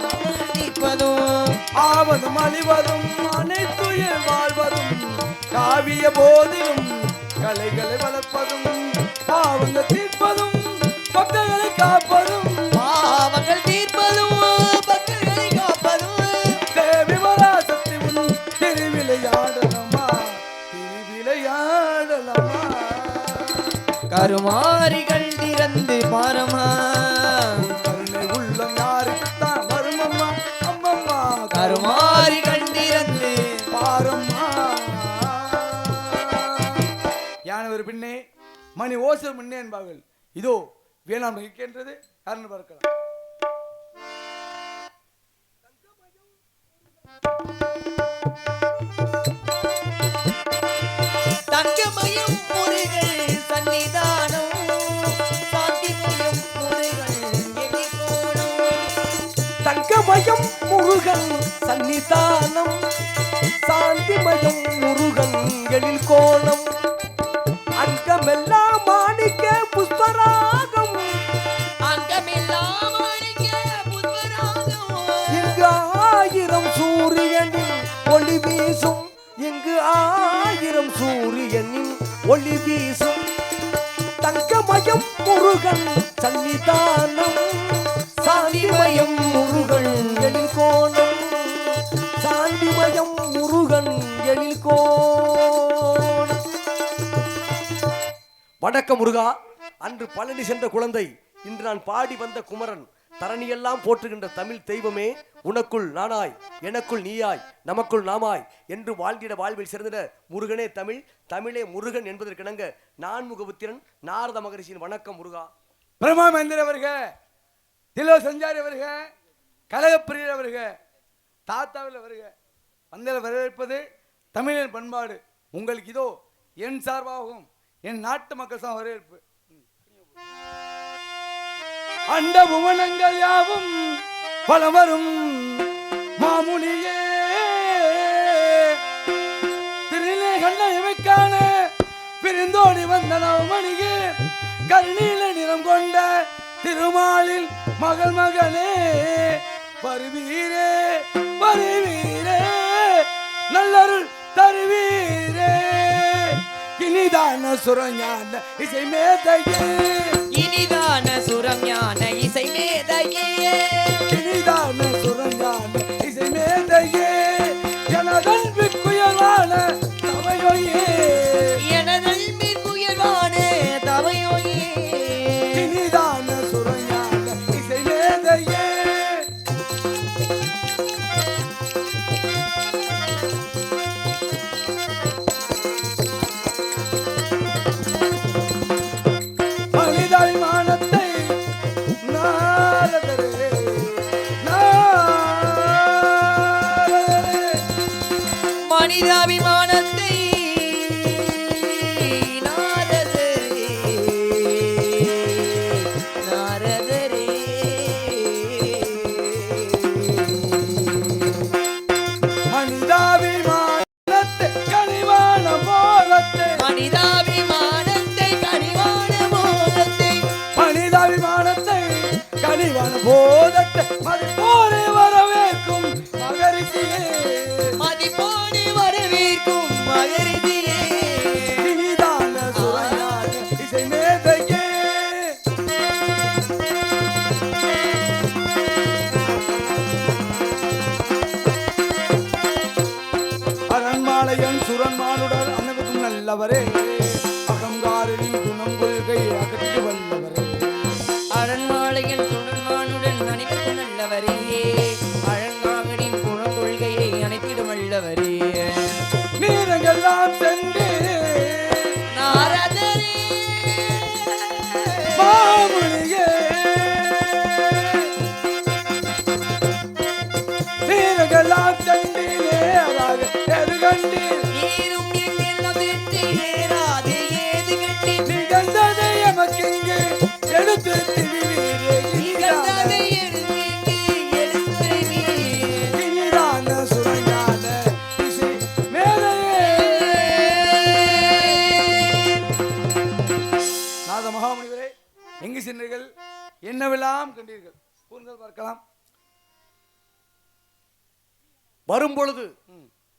ஆவணிப்பதும். ஆவதும் அழிவதும் அனைத்துயிர் வாழ்வதும் காவிய போதிலும் கலைகளை வளர்ப்பதும் பாவங்கள் தீர்ப்பதும் பக்தர்களை காப்பதும். பாவங்கள் தீர்ப்பதும் பக்தர்களை காப்பதும். தேவி வராசக்தி உன் திருவிளையாடலம்மா, திருவிளையாடலம்மா. கருமாரிகள் திறந்து பாரம்மா, உன் கருணை உள்ளம் யாருக்குத்தான் வருமம்மா. அம்மம்மா கருமாரிகள் திறந்து பாரம்மா. யானை ஒரு பின்னே மணி ஓசர் முன்னே என்பார்கள். இதோ வேளாண் இருக்கின்றது, காரணம் பார்க்கலாம். தங்கமயம் முருகல் சன்னிதானம், சாந்திமயம் முருகல் எதிர்கோணம். தங்கமயம் முருகன் சன்னிதானம், சாந்திமயம் முருகன் எழில் கோலம், அங்கமெல்லாம் மாணிக்க புஷ்பராகம், அங்கமெல்லாம் மாணிக்க புஷ்பராகம். இங்கு ஆயிரம் சூரியனின் ஒளி வீசும், இங்கு ஆயிரம் சூரியனின் ஒளி வீசும். தங்கமயம் முருகன் சன்னிதானம், சாந்திமயம் முருகன் எழில் கோலம், சாந்திமயம் முருகன் எழில் கோலம். வணக்கம் முருகா. அன்று பழனி சென்ற குழந்தை, இன்று நான் பாடி வந்த குமரன், தரணியெல்லாம் போற்றுகின்ற தமிழ் தெய்வமே, உனக்குள் நானாய் எனக்குள் நீயாய் நமக்குள் நாமாய் என்று வாழ்ந்திட வாழ்வில் சிறந்திட முருகனே தமிழ், தமிழே முருகன் என்பதற்கிணங்க நான்முகபுத்திரன் நாரத மகரிஷியின் வணக்கம் முருகா. பிரம்மா மந்திர வருக, திலோ சஞ்சாரி வருக, கலகப்பிரியர் வருக, தாத்தாவில் வருக. வந்தல வரவேற்பது தமிழின் பண்பாடு. உங்களுக்கு இதோ என் சார்பாகவும் என் நாட்டு மக்கள் சார்பாக வரவேற்பு. அண்ட புவனங்கள் யாவும் பலவரும் மாமுனியே, திருநிலை கண்ட இவைக்கான பிரிந்தோடி வந்த நவமணியே, கருநீல நிறம் கொண்ட திருமாலில் மகள் மகனே, வருவீரே வருவீரே நல்லருள் தருவீரே, இனிதான சுரஞான இசை மேதையே, இனிதான சுரம் ஞான இசை மேதையே, இனிதான சுரஞான இசை மேதையே, எனதன்பிற்குயர்வான தவையோயே, எனதன்பிற்குயர்வான தவையோயே, இனிதான சுரஞான இசை மேதையே. மனிதாபிமானத்தை நாரதரே வல்லவரே அகங்காரின் குணம் கொள்கை அகற்றிட வல்லவரே அரண்மாளையின் துணன்மானுடன் அனைவருக்கு நல்லவரே அழங்காகனின் குணக்கொள்கையை அனைத்திடும் வல்லவரே நீரங்கெல்லாம் சென்று நாரதரே மாமுனியே நீரங்கெல்லாம் சென்றீரே அதாக எது கண்டீர் நீரும் எங்கெல்லாம் வெற்றி ஏறாது ஏது கண்டீர் நிகழ்ந்ததை எமக்கெங்கு எடுத்து திரிவீரே நிகழ்ந்ததை எடுத்தறிவீர் இனிதான சுரங்கான இசை மேலையே நாத மகாமுனிவரே எங்கு சென்றீர்கள் என்னவெல்லாம் கண்டீர்கள் கூறுங்கள் பார்க்கலாம் வரும்பொழுது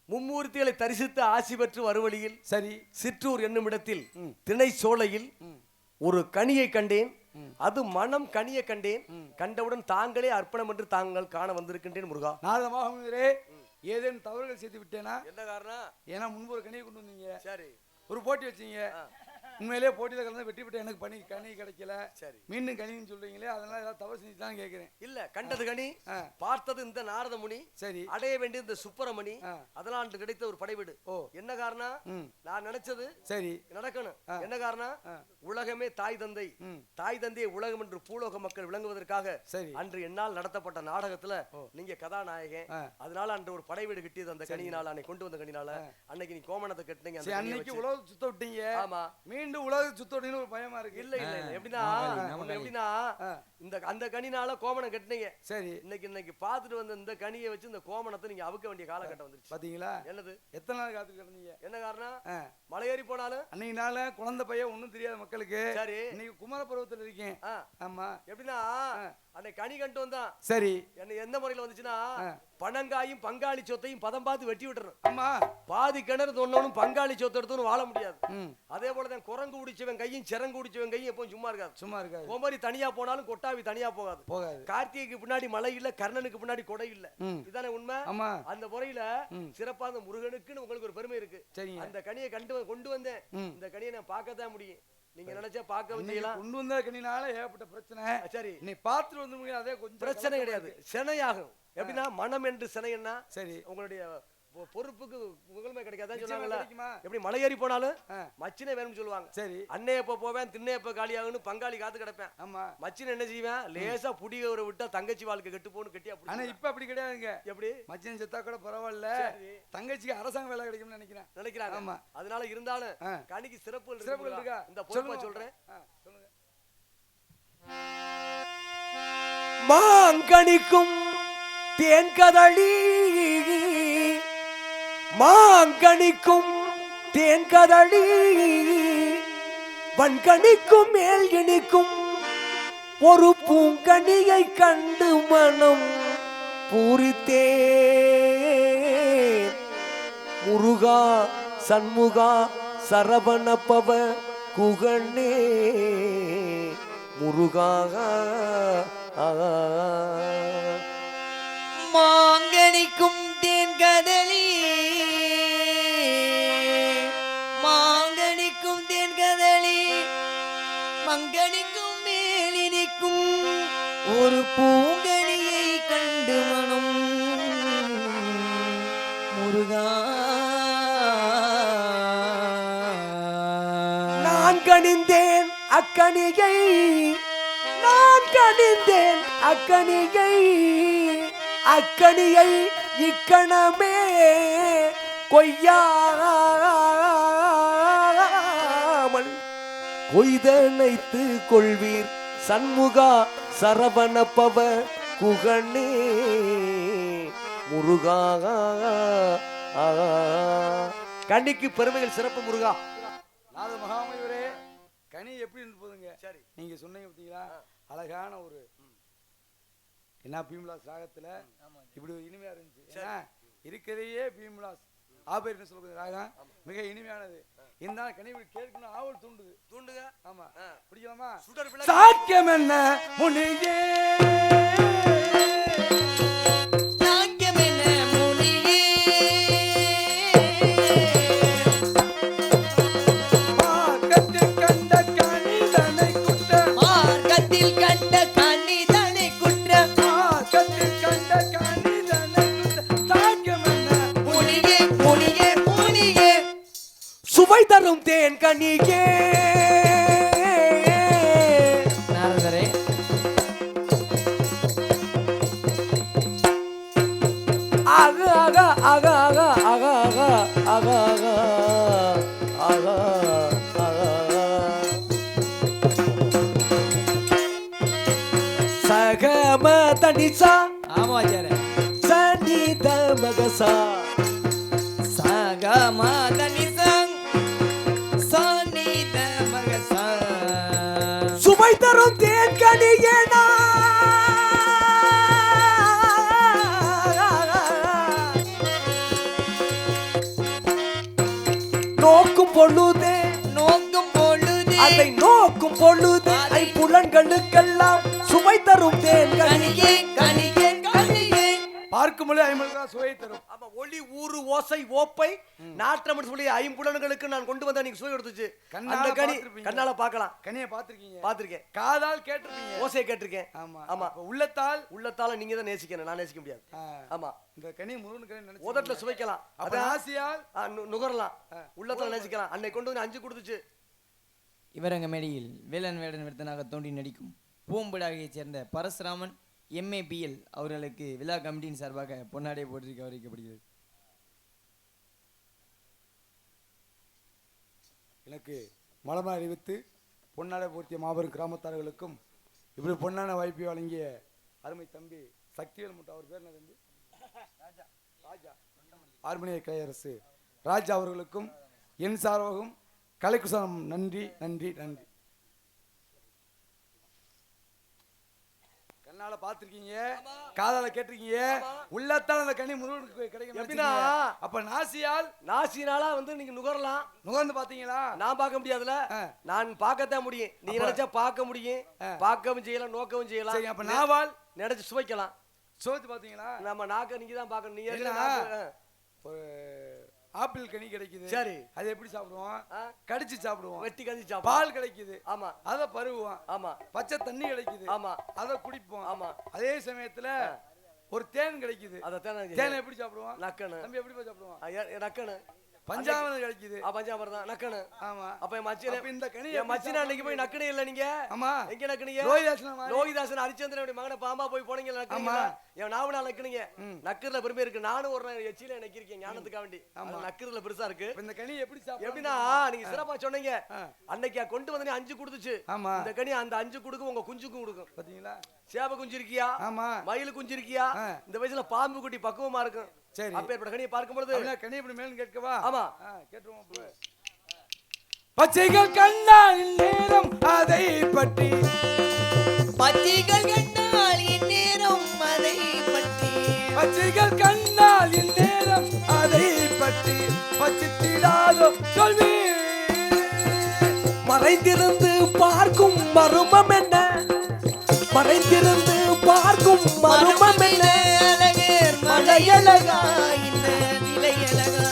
மும்மூர்த்திகளை தரிசித்து ஆசி பெற்று வருவழியில் சரி சிற்றூர் என்னும் இடத்தில் திணை சோலையில் ஒரு கனியை கண்டேன். அது மனம் கனியை கண்டேன். கண்டவுடன் தாங்களே அர்ப்பணம் என்று தாங்கள் காண வந்திருக்கின்றேன் முருகா. நாத மகாமுனிவரே ஏதேனும் தவறுகள் செய்து விட்டேனா? என்ன காரணம்? ஏன்னா முன்பு ஒரு கனியை கொண்டு வந்தீங்க, சரி, ஒரு போட்டி வச்சீங்க, உண்மையிலேயே போட்டியில் கலந்து வெற்றி பெற்ற எனக்கு கனி கிடைக்கல, சரி, மீண்டும் கனின்னு சொல்றீங்களே, அதனால ஏதாவது தவறு செஞ்சு தான் கேட்கிறேன். இல்ல கண்டது கனி, பார்த்தது இந்த நாரத முனி, சரி, அடைய வேண்டிய இந்த சுப்பிரமணி, அதெல்லாம் அன்று கிடைத்த ஒரு படைவீடு. ஓ, என்ன காரணம்? நான் நினைச்சது சரி நடக்கணும். என்ன காரணம்? உலகமே தாய் தந்தை, தாய் தந்தையை உலகம் என்று பூலோக மக்கள் விளங்குவதற்காக சரி அன்று என்னால் நடத்தப்பட்ட நாடகத்துல நீங்க கதாநாயகன். அதனால அன்று ஒரு படைவீடு கிட்டியது அந்த கனியினால, அன்னைக்கு கொண்டு வந்த கனினால. அன்னைக்கு நீ கோமணத்தை கட்டினீங்க, அன்னைக்கு உலக சுத்த விட்டீங்க. ஆமா, மீண்டும் உலக சுத்தோடின்னு ஒரு பயமா இருக்கு. இல்ல இல்ல இல்ல, எப்படின்னா இந்த அந்த கனினால கோமணம் கட்டினீங்க. சரி, இன்னைக்கு பாத்துட்டு வந்த இந்த கனியை வச்சு இந்த கோமணத்தை நீங்க அவுக்க வேண்டிய காலகட்டம் வந்துருச்சு. பாத்தீங்களா? என்னது, எத்தனை நாள் காத்துட்டு இருந்தீங்க? என்ன காரணம்? மலை ஏறி போனாலும் அன்னைக்கு நாள குழந்தை பையன் ஒண்ணும் தெரியாத மக்களுக்கு. சரி, இன்னைக்கு குமார பருவத்துல இருக்கேன். ஆமா, எப்படின்னா அன்னைக்கு கனி கண்டு வந்தான். சரி, என்ன எந்த முறையில வந்துச்சுன்னா பணங்காயும் பங்காளி சொத்தையும் பதம் பார்த்து வெட்டி விட்டுறோம். ஆமா, பாதி கிணறு தோண்டணும் பங்காளி சொத்தை எடுத்து வாழ முடியாது. அதே போலதான் குரங்கு குடிச்சவன் கையும் சிறங்கு குடிச்சவன் கையும் எப்பவும் சும்மா இருக்காது. சும்மா இருக்காது. குமரி தனியா போனாலும் கொட்டாவி தனியா போகாது. கார்த்திகைக்கு பின்னாடி மழை இல்ல, கர்ணனுக்கு பின்னாடி கொடை இல்ல. இதானே உண்மை. அந்த முறையில சிறப்பா அந்த முருகனுக்குன்னு உங்களுக்கு ஒரு பெருமை இருக்கு. அந்த கனியை கொண்டு வந்தேன். இந்த கனியை நான் பார்க்கத்தான் முடியும். நீங்க நினைச்சா பார்க்க முடியலாம். கொண்டு வந்த கனினால ஏகப்பட்ட பிரச்சனை. சரி, நீ பார்த்துட்டு வந்து முடியாது, அதே கொஞ்சம் பிரச்சனை கிடையாது, சினையாகும். எப்படின்னா மனம் என்று சினை என்ன? சரி, உங்களுடைய பொறுப்புக்கு புகழ்மை கிடைக்காதான் சொல்லுவாங்கல்ல. எப்படி மலை ஏறி போனாலும் மச்சினை வேணும்னு சொல்லுவாங்க. சரி, அண்ணே எப்ப போவேன் திண்ணே எப்ப காலியாகுன்னு பங்காளி காத்து கிடப்பேன். ஆமா, மச்சினை என்ன செய்வேன், லேசா புடிகவரை விட்டா தங்கச்சி வாழ்க்கை கெட்டு போன்னு கெட்டியா. ஆனா இப்ப அப்படி கிடையாதுங்க. எப்படி மச்சினை செத்தா கூட பரவாயில்ல, தங்கச்சிக்கு அரசாங்க வேலை கிடைக்கும்னு நினைக்கிறாங்க. ஆமா, அதனால இருந்தாலும் கனிக்கு சிறப்புகள் இருக்கா? இந்த பொறுப்பா சொல்றேன். சொல்லுங்க. மாங்கனிக்கும் தேன்கதளி, மாங்கனிக்கும் தேன்கதளி, வன்கனிக்கும் மேல் இனிக்கும் ஒரு பூங்கனியை கண்டு மனம் பூரித்தேன். முருகா சண்முகா சரவணபவ குகனே முருகா. மாங்கனிக்கும் தேன்கதளி, மாங்கனிக்கும் தேன்கதளி, மங்கனிக்கும் மேலினிக்கும் ஒரு பூங்கனியை கண்டு மனம் முருகா. நான் கனிந்தேன் அக்கனியை, நான் கனிந்தேன் அக்கனியை, அக்கனியை இக்கணமே கொய்யாமல் கொய்தனைத்து கொள்வீர் சண்முகா சரவணபவ குகனே முருகா. கண்ணிக்கு பெருமைகள் சிறப்பு முருகா. நாத மகாமணிவரே, கனி எப்படி இருந்து போதுங்க? சரி, நீங்க சொன்னீங்க பார்த்தீங்களா, அழகான ஒரு என்ன பீம்லாஸ் ராகத்துல இப்படி ஒரு இனிமையா இருந்துச்சு. இருக்கிறதையே பீம்லாஸ் ஆபரேஷன் சொல்றது ராகம் மிக இனிமையானது. இந்த கனி கேட்கணும் ஆவல் தூண்டுங்க. ஆமா, பிடிக்கலாமா? சாக்கியம் என்ன முனியே, சாக்கியம் என்ன முனியே, கனியே நாரதரே ஆக ஆக ஆக ஆக ஆக ஆக ஆக ஆக ஆக சகம தனிசா ஆமா ஆச்சாரே சனித மகசா சகமதனிசங் சனித மகச சுமை தரும் தேன்கனியேனா நோக்கும் பொழுதே நோக்கும் பொழுதே அதை நோக்கும் பொழுது ஐம்புலன்களுக்கெல்லாம் சுவை தரும் தேன்கனியே கனியே கனியே பார்க்கும் பொழுது ஐம்பது சுவை தரும். ஆமா ஒளி ஊறு ஓசை ஓப்பை நாற்றம் சொல்லி ஐம்புலன்களுக்கு நான் கொண்டு வந்தா நீங்க சுவை எடுத்துச்சு கண்ணால அந்த கனி பார்த்திருப்பீங்க. கண்ணால பார்க்கலாம் கனியை பார்த்திருக்கீங்க, பார்த்திருக்கேன் காதால் கேட்டிருப்பீங்க, ஓசையை கேட்டிருக்கேன் ஆமா ஆமா அப்ப உள்ளத்தால் உள்ளத்தால நீங்க தான் நேசிக்கணும் நான் நேசிக்க முடியாது ஆ, ஆமா இந்த கனி முருகன் கனி நினைச்சு உதட்டுல சுவைக்கலாம் அப்ப அதான் ஆசையால் நுகரலாம் உள்ளத்தால நேசிக்கலாம் அன்னை கொண்டு வந்து 5 கொடுத்துச்சு இவரங்க மேடையில் வேலன் வேடன் விருத்தனாக தோன்றி நடிக்கும் பூம்புடாகையைச் சேர்ந்த பரசுராமன் MABL அவர்களுக்கு விழா கமிட்டியின் சார்பாக பொன்னாடை போற்றி கௌரவிக்கப்படுகிறது. எனக்கு மலமா அறிவித்து பொன்னாடை போர்த்திய மாபெரும் கிராமத்தார்களுக்கும் இப்படி பொன்னான வாய்ப்பை வழங்கிய அருமை தம்பி சக்திவேல் முட்டை, அவர் பேர் என்ன தம்பி? ராஜா ஆர்மனிய கலையரசு ராஜா அவர்களுக்கும் என் சார்பாகவும் கலைக்குசலம் நன்றி நன்றி நன்றி. கண்ணால பாத்திருக்கீங்க, காதால கேட்டிருக்கீங்க, உள்ளத்தால் அந்த கனி முருகனுக்கு கிடைக்கும் எப்படின்னா அப்ப நாசினாலா வந்து நீங்க நுகரலாம் நுகர்ந்து பாத்தீங்களா? நான் பார்க்க முடியாதுல நான் பார்க்கத்தான் முடியும் நீங்க நினைச்சா பார்க்க முடியும் பார்க்கவும் செய்யலாம் நோக்கவும் சரி, செய்யலாம் அப்ப நாவால் நினைச்சு சுவைக்கலாம் சோத்து பாத்தீங்களா? நம்ம நாக்க நீங்க தான் பார்க்கணும் நீங்க இல்லைன்னா, நாக்கு, ஒரு ஆப்பிள் கனி கிடைக்குது, சரி. அது எப்படி சாப்பிடுவோம்? ஆ. கடிச்சு சாப்பிடுவோம். வெட்டி கஞ்சி சாப்பிடும் பால் கிடைக்குது, ஆமா அத பருகுவோம். ஆமா பச்சை தண்ணி கிடைக்குது, ஆமா அத குடிப்போம். ஆமா அதே சமயத்துல ஒரு தேன் கிடைக்குது, அதத்தான் தேனை எப்படி சாப்பிடுவோம்? நக்கணு தம்பி எப்படி போய் சாப்பிடுவோம்? நக்கணு பஞ்சாமிரம் கிடைக்குது, பஞ்சாபர் தான் நக்கணு ஆமா. அப்ப என் மச்சின அப்ப இந்த கனி என் மச்சினா அன்னைக்கு போய் நக்கணே இல்ல நீங்க ஆமா எங்க நக்கணீங்க லோகிதாசன் மாதிரி. லோகிதாசன் ஹரிச்சந்திரனுடைய மகனை பாம்பா போய் போனீங்க நக்கணீங்க என் நாவனா நக்கணீங்க நக்கர்ல பெருமை இருக்கு நானும் ஒரு எச்சில நக்கிருக்கேன் ஞானத்துக்காக வேண்டி நக்கர்ல பெருசா இருக்கு இப்ப இந்த கனி எப்படி சாப்பிடுவோம்? எப்படின்னா நீங்க சிறப்பா சொன்னீங்க அன்னைக்கு கொண்டு வந்து 5 கொடுத்துச்சு ஆமா. இந்த கனி அந்த 5 கொடுக்கும் உங்க குஞ்சுக்கும் கொடுக்கும் பாத்தீங்களா? சேவ குஞ்சு இருக்கியா ஆமா. மயில் குஞ்சு இருக்கியா இந்த வயசுல பாம்பு குட்டி பக்குவமா இருக்கும் சரி. அப்பேற்பட்ட கனியை பார்க்கும்போது அப்படின்னா கனி எப்படி மேலும் கேட்கவா? ஆமா கேட்டுருவோம். பச்சைகள் கண்டால் நேரம் அதை பற்றி பச்சைகள் கண்டால் இந்நேரம் அதை பற்றி பச்சைகள் கண்டால் இந்நேரம் அதை பற்றி பச்சித்திடாதோ சொல்வி மறைந்திருந்து பார்க்கும் மர்மம் என்ன மறைந்திருந்து பார்க்கும் மர்மம் என்ன அழகர் மலையழகா இந்த நிலையழகா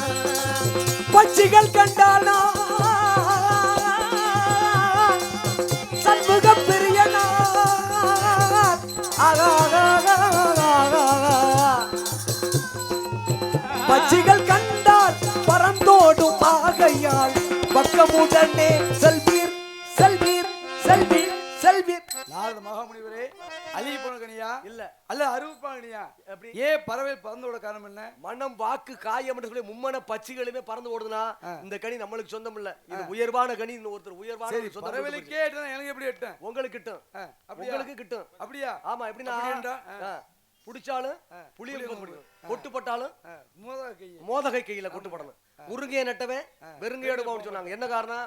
பச்சிகள் கண்டானா சண்முக பிரியனா பச்சிகள் கண்டால் பறந்தோடும் ஆகையால் பக்கமுடனே செல்வீர் செல்வீர் செல்வீர் செல்வீர் நாரத மகாமுனிவரே அழிய போன கனியா இல்ல அல்ல அறுவப்பான கனியா? எப்படி பறவை பறந்தோட காரணம் என்ன? மனம் வாக்கு காயம் என்று சொல்லி மும்மன பட்சிகளுமே பறந்து ஓடுதுனா இந்த கனி நம்மளுக்கு சொந்தம் இல்ல இது உயர்வான கனி ஒருத்தர் உயர்வான சரி, சொந்தம் பறவைக்கே எட்டுனா எனக்கு எப்படி எட்டேன்? உங்களுக்கு கிட்டும் அப்படியா? உங்களுக்கு கிட்டும் அப்படியா? ஆமா எப்படின்னா அப்படின்றா? புடிச்சாலும் புளியம் கொண்டு கொட்டு போட்டாலும் மோதா கை மோதகை கையில கொட்டு போடணும் முருங்கையை நட்டவன் வெறுங்கையோடு சொன்னாங்க என்ன காரணம்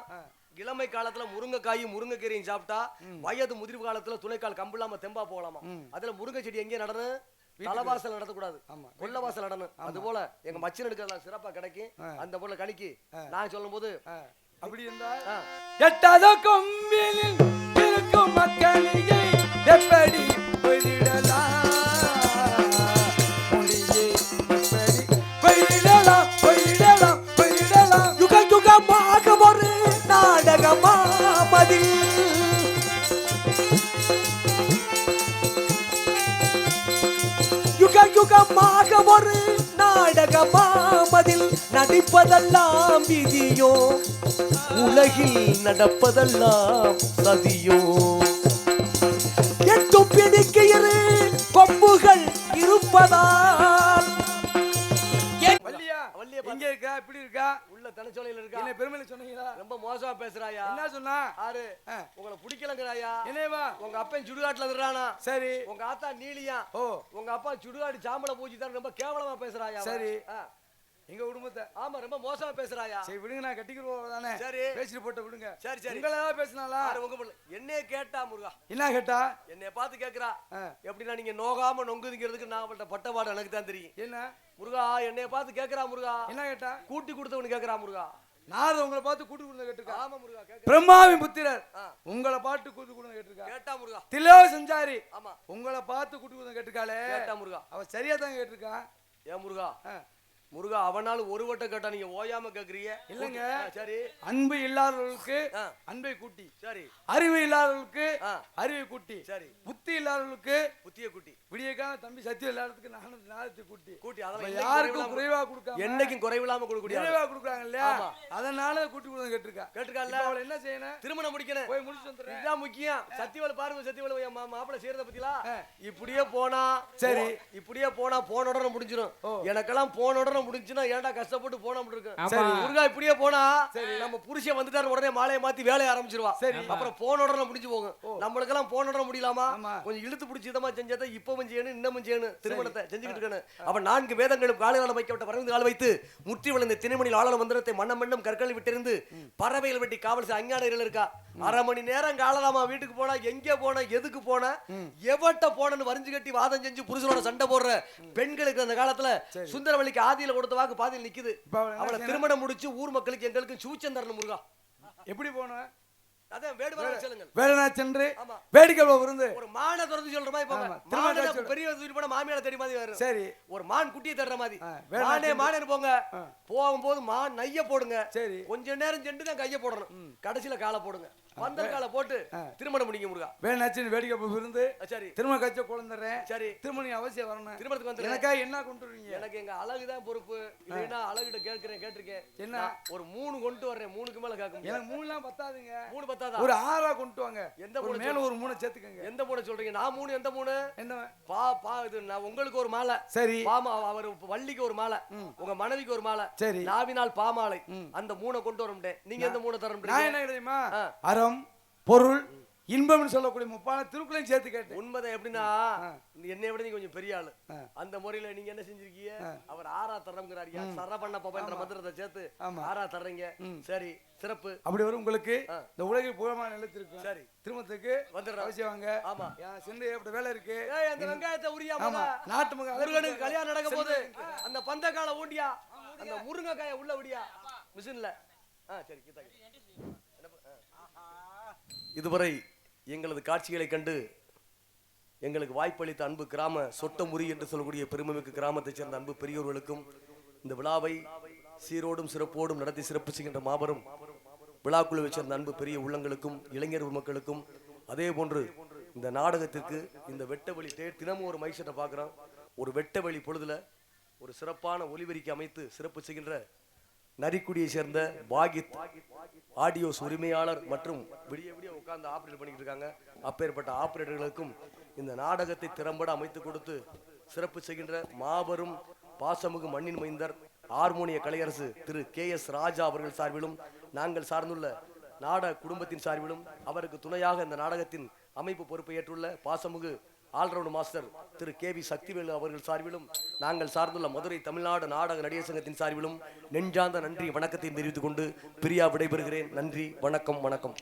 இளமை காலத்துல முருங்கைக்காயும் முருங்கைக்கீரையும் சாப்பிட்டா வயது முதிர்வு காலத்துல துணைக்கால் கம்பில்லாம தெம்பா போகலாமா அதுல முருங்கை செடி எங்கே நடணும் தலைவாசல் நடத்தக்கூடாது கொல்லவாசல் நடணும் அது போல எங்க மச்சினனுக்கு சிறப்பா கிடைக்கும் அந்த போல கணிக்கு நான் சொல்லும் போது அப்படி இருந்தா எட்டாத கொம்பிலில் இருக்கும் மக்களியை எப்படி போய்விடலாம் மொழியை எப்படி போய்விடலாம் போய்விடலாம் போய்விடலாம் யுக யுகமாக ஒரு நாடகமாமதில் யுக யுகமாக ஒரு நாடகமாமதில் நடிப்பதெல்லாம் விதியோ உலகில் நடப்பதெல்லாம் சதியோ எட்டு பிடிக்கையரு கொம்புகள் இருப்பதால் வள்ளியா வள்ளியை எங்க இருக்கா இப்படி இருக்கா உள்ள தனச்சோலையில இருக்கா என்ன பெருமையில சொன்னீங்களா ரொம்ப மோசமா பேசுறாயா என்ன சொன்னா ஆறு உங்களை பிடிக்கலங்கிறாயா என்னவா உங்க அப்பன் சுடுகாட்டுல இருக்கிறானா சரி உங்க ஆத்தா நீலியா ஓ உங்க அப்பா சுடுகாடு சாம்பல பூச்சி தான் ரொம்ப கேவலமா பேசுறாயா சரி. ஆ. எங்க குடும்பத்தை ஆமா ரொம்ப மோசமா பேசுறாயா சரி விடுங்க நான் கட்டிக்கிறோம் தானே சரி. பேசிட்டு போட்டு விடுங்க சரி சரி உங்களை ஏதாவது பேசினாலா ஆறு, உங்க பிள்ளை. என்னைய கேட்டா முருகா என்ன கேட்டா என்னைய பார்த்து கேக்குறா ஆ. எப்படின்னா நீங்க நோகாம நொங்குதுங்கிறதுக்கு நான் அவள்கிட்ட பட்டபாடு எனக்கு தான் தெரியும் என்ன முருகா என்னைய பார்த்து கேக்குறா முருகா என்ன கேட்டா கூட்டி கொடுத்தவனு கேக்குறா முருகா நான் உங்களை பார்த்து கூட்டு கொடுங்க கேட்டிருக்கா ஆமா முருகா கேக்குறா பிரம்மாவின் புத்திரர் ஆ. உங்களை பார்த்து கூட்டு கொடுங்க கேட்டிருக்கா கேட்டா முருகா திலோ செஞ்சாரி ஆமா உங்களை பார்த்து கூட்டு கொடுங்க கேட்டிருக்காளே கேட்டா முருகா அவ சரியா தான் கேட்டிருக்கா ஏன் முருகா ஆ. முருகா அவனாலும் ஒரு வட்டம் கேட்டா நீங்க ஓயாம கேக்குறீங்க இல்லைங்க. ஆ, சரி அன்பு இல்லாதவர்களுக்கு ஆ. அன்பை கூட்டி சரி அறிவு இல்லாதவர்களுக்கு ஆ. அறிவை கூட்டி சரி புத்தி இல்லாதவர்களுக்கு புத்திய குட்டி விடியக்கான தம்பி சத்தியம் இல்லாததுக்கு நாணத்தை கூட்டி கூட்டி அப்ப அதெல்லாம் யாருக்கும் குறைவா கொடுக்காம என்னைக்கும் குறைவில்லாம கொடுக்கக்கூடிய நிறைவா கொடுக்குறாங்க இல்லையா ஆமா. அதனால கூட்டி கொடுங்க கேட்டிருக்கா கேட்டிருக்கால இப்ப அவளை என்ன செய்யணும் திருமணம் முடிக்கணும் போய் முடிச்சு வந்துடுறேன் இதுதான் முக்கியம் சத்தியவள பாருங்க சத்தியவள என் மாப்பிளை செய்யறத பத்திலா ஆ. இப்படியே போனா சரி. இப்படியே போனா போன உடனே முடிஞ்சிடும் ஓ. எனக்கெல்லாம் போன உடனே முடிஞ்சுன்னா ஏன்டா கஷ்டப்பட்டு போன இருக்கு சரி. முருகா இப்படியே போனா நம்ம புருஷன் வந்துட்டாரு உடனே மாலையை மாத்தி வேலையை ஆரம்பிச்சிருவா சரி. அப்புறம் போன உடனே முடிஞ்சு போகும் நம்மளுக்கெல்லாம் போன உடனே முடியலாமா ஆமா. கொஞ்சம் இழுத்து பிடிச்சி இதமா செஞ்சதை இப்பவும் செய்யணும் இன்னமும் செய்யணும் திருமணத்தை செஞ்சுக்கிட்டு இருக்கணும் அப்ப 4 வேதங்களும் காலையால வைக்கப்பட்ட பறந்து கால் வைத்து முற்றி விழுந்த திணைமணியில் ஆளல மந்திரத்தை மன்னம் மன்னம் கற்களை விட்டிருந்து பறவைகள் வெட்டி காவல் செய்ய அஞ்ஞானிகள் இருக்கா 1/2 மணி நேரம் காலலாமா வீட்டுக்கு போனா எங்க போன எதுக்கு போன எவட்ட போனன்னு வரிஞ்சு கட்டி வாதம் செஞ்சு புருஷனோட சண்டை போடுற பெண்களுக்கு அந்த காலத்துல சுந்தரவள்ளிக்கு ஆதியில கொடுத்த வாக்கு பாதியில் நிக்குது இப்ப அவளை என்ன அவளை திருமணம் முடிச்சு ஊர் மக்களுக்கு எங்களுக்கு சூச்சம் தரணும் முருகா எப்படி போனோம் அதான் வேடுவா சொல்லுங்க வேடனா சென்று ஆமா. வேடிக்கை விருந்து ஒரு மானை திறந்து சொல்ற மாதிரி போங்க ஆமா. மானை பெரிய தூக்கி போனா மாமியால தெரிய மாதிரி வரும் சரி ஒரு மான் குட்டியை தர்ற மாதிரி வேணா மானே மானேன்னு போங்க ஆ. போகும்போது மான் நைய போடுங்க சரி கொஞ்ச நேரம் சென்று தான் கைய போடணும் கடைசியில காலை போடுங்க பந்தல் காலை போட்டு திருமணம் முடிங்க முருகா வேணாச்சின் வேடிக்கை விருந்து சரி திருமண கட்சி குழந்துறேன் சரி திருமணம் அவசியம் வரணும் திருமணத்துக்கு வந்து எனக்கா என்ன கொண்டு வருவீங்க எனக்கு எங்க அழகுதான் பொறுப்பு இல்லைன்னா அழகிட்ட கேட்டிருக்கேன் என்ன? ஒரு 3 கொண்டு வர்றேன் 3க்கு மேல கேட்க முடியாது எனக்கு 3 பத்தாதுங்க 3 பத்தாதா ஒரு 6 கொண்டு வாங்க எந்த ஒரு மூணு மேல ஒரு 3 சேர்த்துக்கங்க எந்த 3 சொல்றீங்க நான் 3 எந்த 3 என்ன இது நான் உங்களுக்கு ஒரு மாலை சரி பாமா அவர் வள்ளிக்கு ஒரு மாலை உங்க மனைவிக்கு ஒரு மாலை சரி நாவினால் பாமாலை அந்த 3 கொண்டு வர முடியும் நீங்க எந்த 3 தர நான் முடியும் என்ன தெரியுமா ஆ. அறம் பொருள் இன்பம்னு சொல்லக்கூடிய முப்பான திருக்குளையும் சேர்த்து கேட்டேன் உண்மைதான் எப்படின்னா என்னை விட நீங்க கொஞ்சம் பெரிய ஆளு அந்த முறையில நீங்க என்ன செஞ்சிருக்கீங்க அவர் 6 தரம்ங்கிறாரு சரபண்ண பபன்ற மந்திரத்தை சேர்த்து ஆமா. 6 தர்றீங்க சரி சிறப்பு அப்படி வரும் உங்களுக்கு இந்த உலகில் பூரமான நிலத்திருக்கும் சரி திருமணத்துக்கு வந்துடுறோம். அவசியம் வாங்க ஆமா. சென்று அப்படி வேலை இருக்கு ஏய் அந்த வெங்காயத்தை உரியா ஆமா நாட்டு முருகனுக்கு கல்யாணம் நடக்க போது அந்த பந்தக்கால ஊண்டியா அந்த முருங்கைக்காய உள்ள விடியா மிஷின்ல சரி இதுவரை எங்களது காட்சிகளை கண்டு எங்களுக்கு வாய்ப்பளித்த அன்பு கிராம சொட்டமுறி என்று சொல்லக்கூடிய பெருமைமிக்க கிராமத்தைச் சேர்ந்த அன்பு பெரியோர்களுக்கும் இந்த விழாவை சீரோடும் சிறப்போடும் நடத்தி சிறப்பு செய்கின்ற மாபெரும் விழாக்குழுவை சேர்ந்த அன்பு பெரிய உள்ளங்களுக்கும் இளைஞர் மக்களுக்கும் அதே போன்று இந்த நாடகத்திற்கு இந்த வெட்டவெளி தினமும் ஒரு மைசெட்டை பார்க்குறோம் ஒரு வெட்டவெளி பொழுதுல ஒரு சிறப்பான ஒலிபெருக்கி அமைத்து சிறப்பு செய்கின்ற நரிக்குடியை சேர்ந்த பாகித் ஆடியோஸ் உரிமையாளர் மற்றும் விடிய விடிய உட்கார்ந்து ஆப்ரேட் பண்ணிக்கிட்டு இருக்காங்க அப்பேற்பட்ட ஆப்ரேட்டர்களுக்கும் இந்த நாடகத்தை திறம்பட அமைத்து கொடுத்து சிறப்பு செய்கின்ற மாபெரும் பாசமுகு மண்ணின் மைந்தர் ஹார்மோனிய கலையரசு திரு KS ராஜா அவர்கள் சார்பிலும் நாங்கள் சார்ந்துள்ள நாடக குடும்பத்தின் சார்பிலும் அவருக்கு துணையாக இந்த நாடகத்தின் அமைப்பு பொறுப்பை ஏற்றுள்ள பாசமுகு ஆல்ரவுண்ட் மாஸ்டர் திரு KV சக்திவேலு அவர்கள் சார்பிலும் நாங்கள் சார்ந்துள்ள மதுரை தமிழ்நாடு நாடக நடிகர் சங்கத்தின் சார்பிலும் நெஞ்சார்ந்த நன்றி வணக்கத்தையும் தெரிவித்துக் கொண்டு பிரியா விடைபெறுகிறேன். நன்றி வணக்கம்.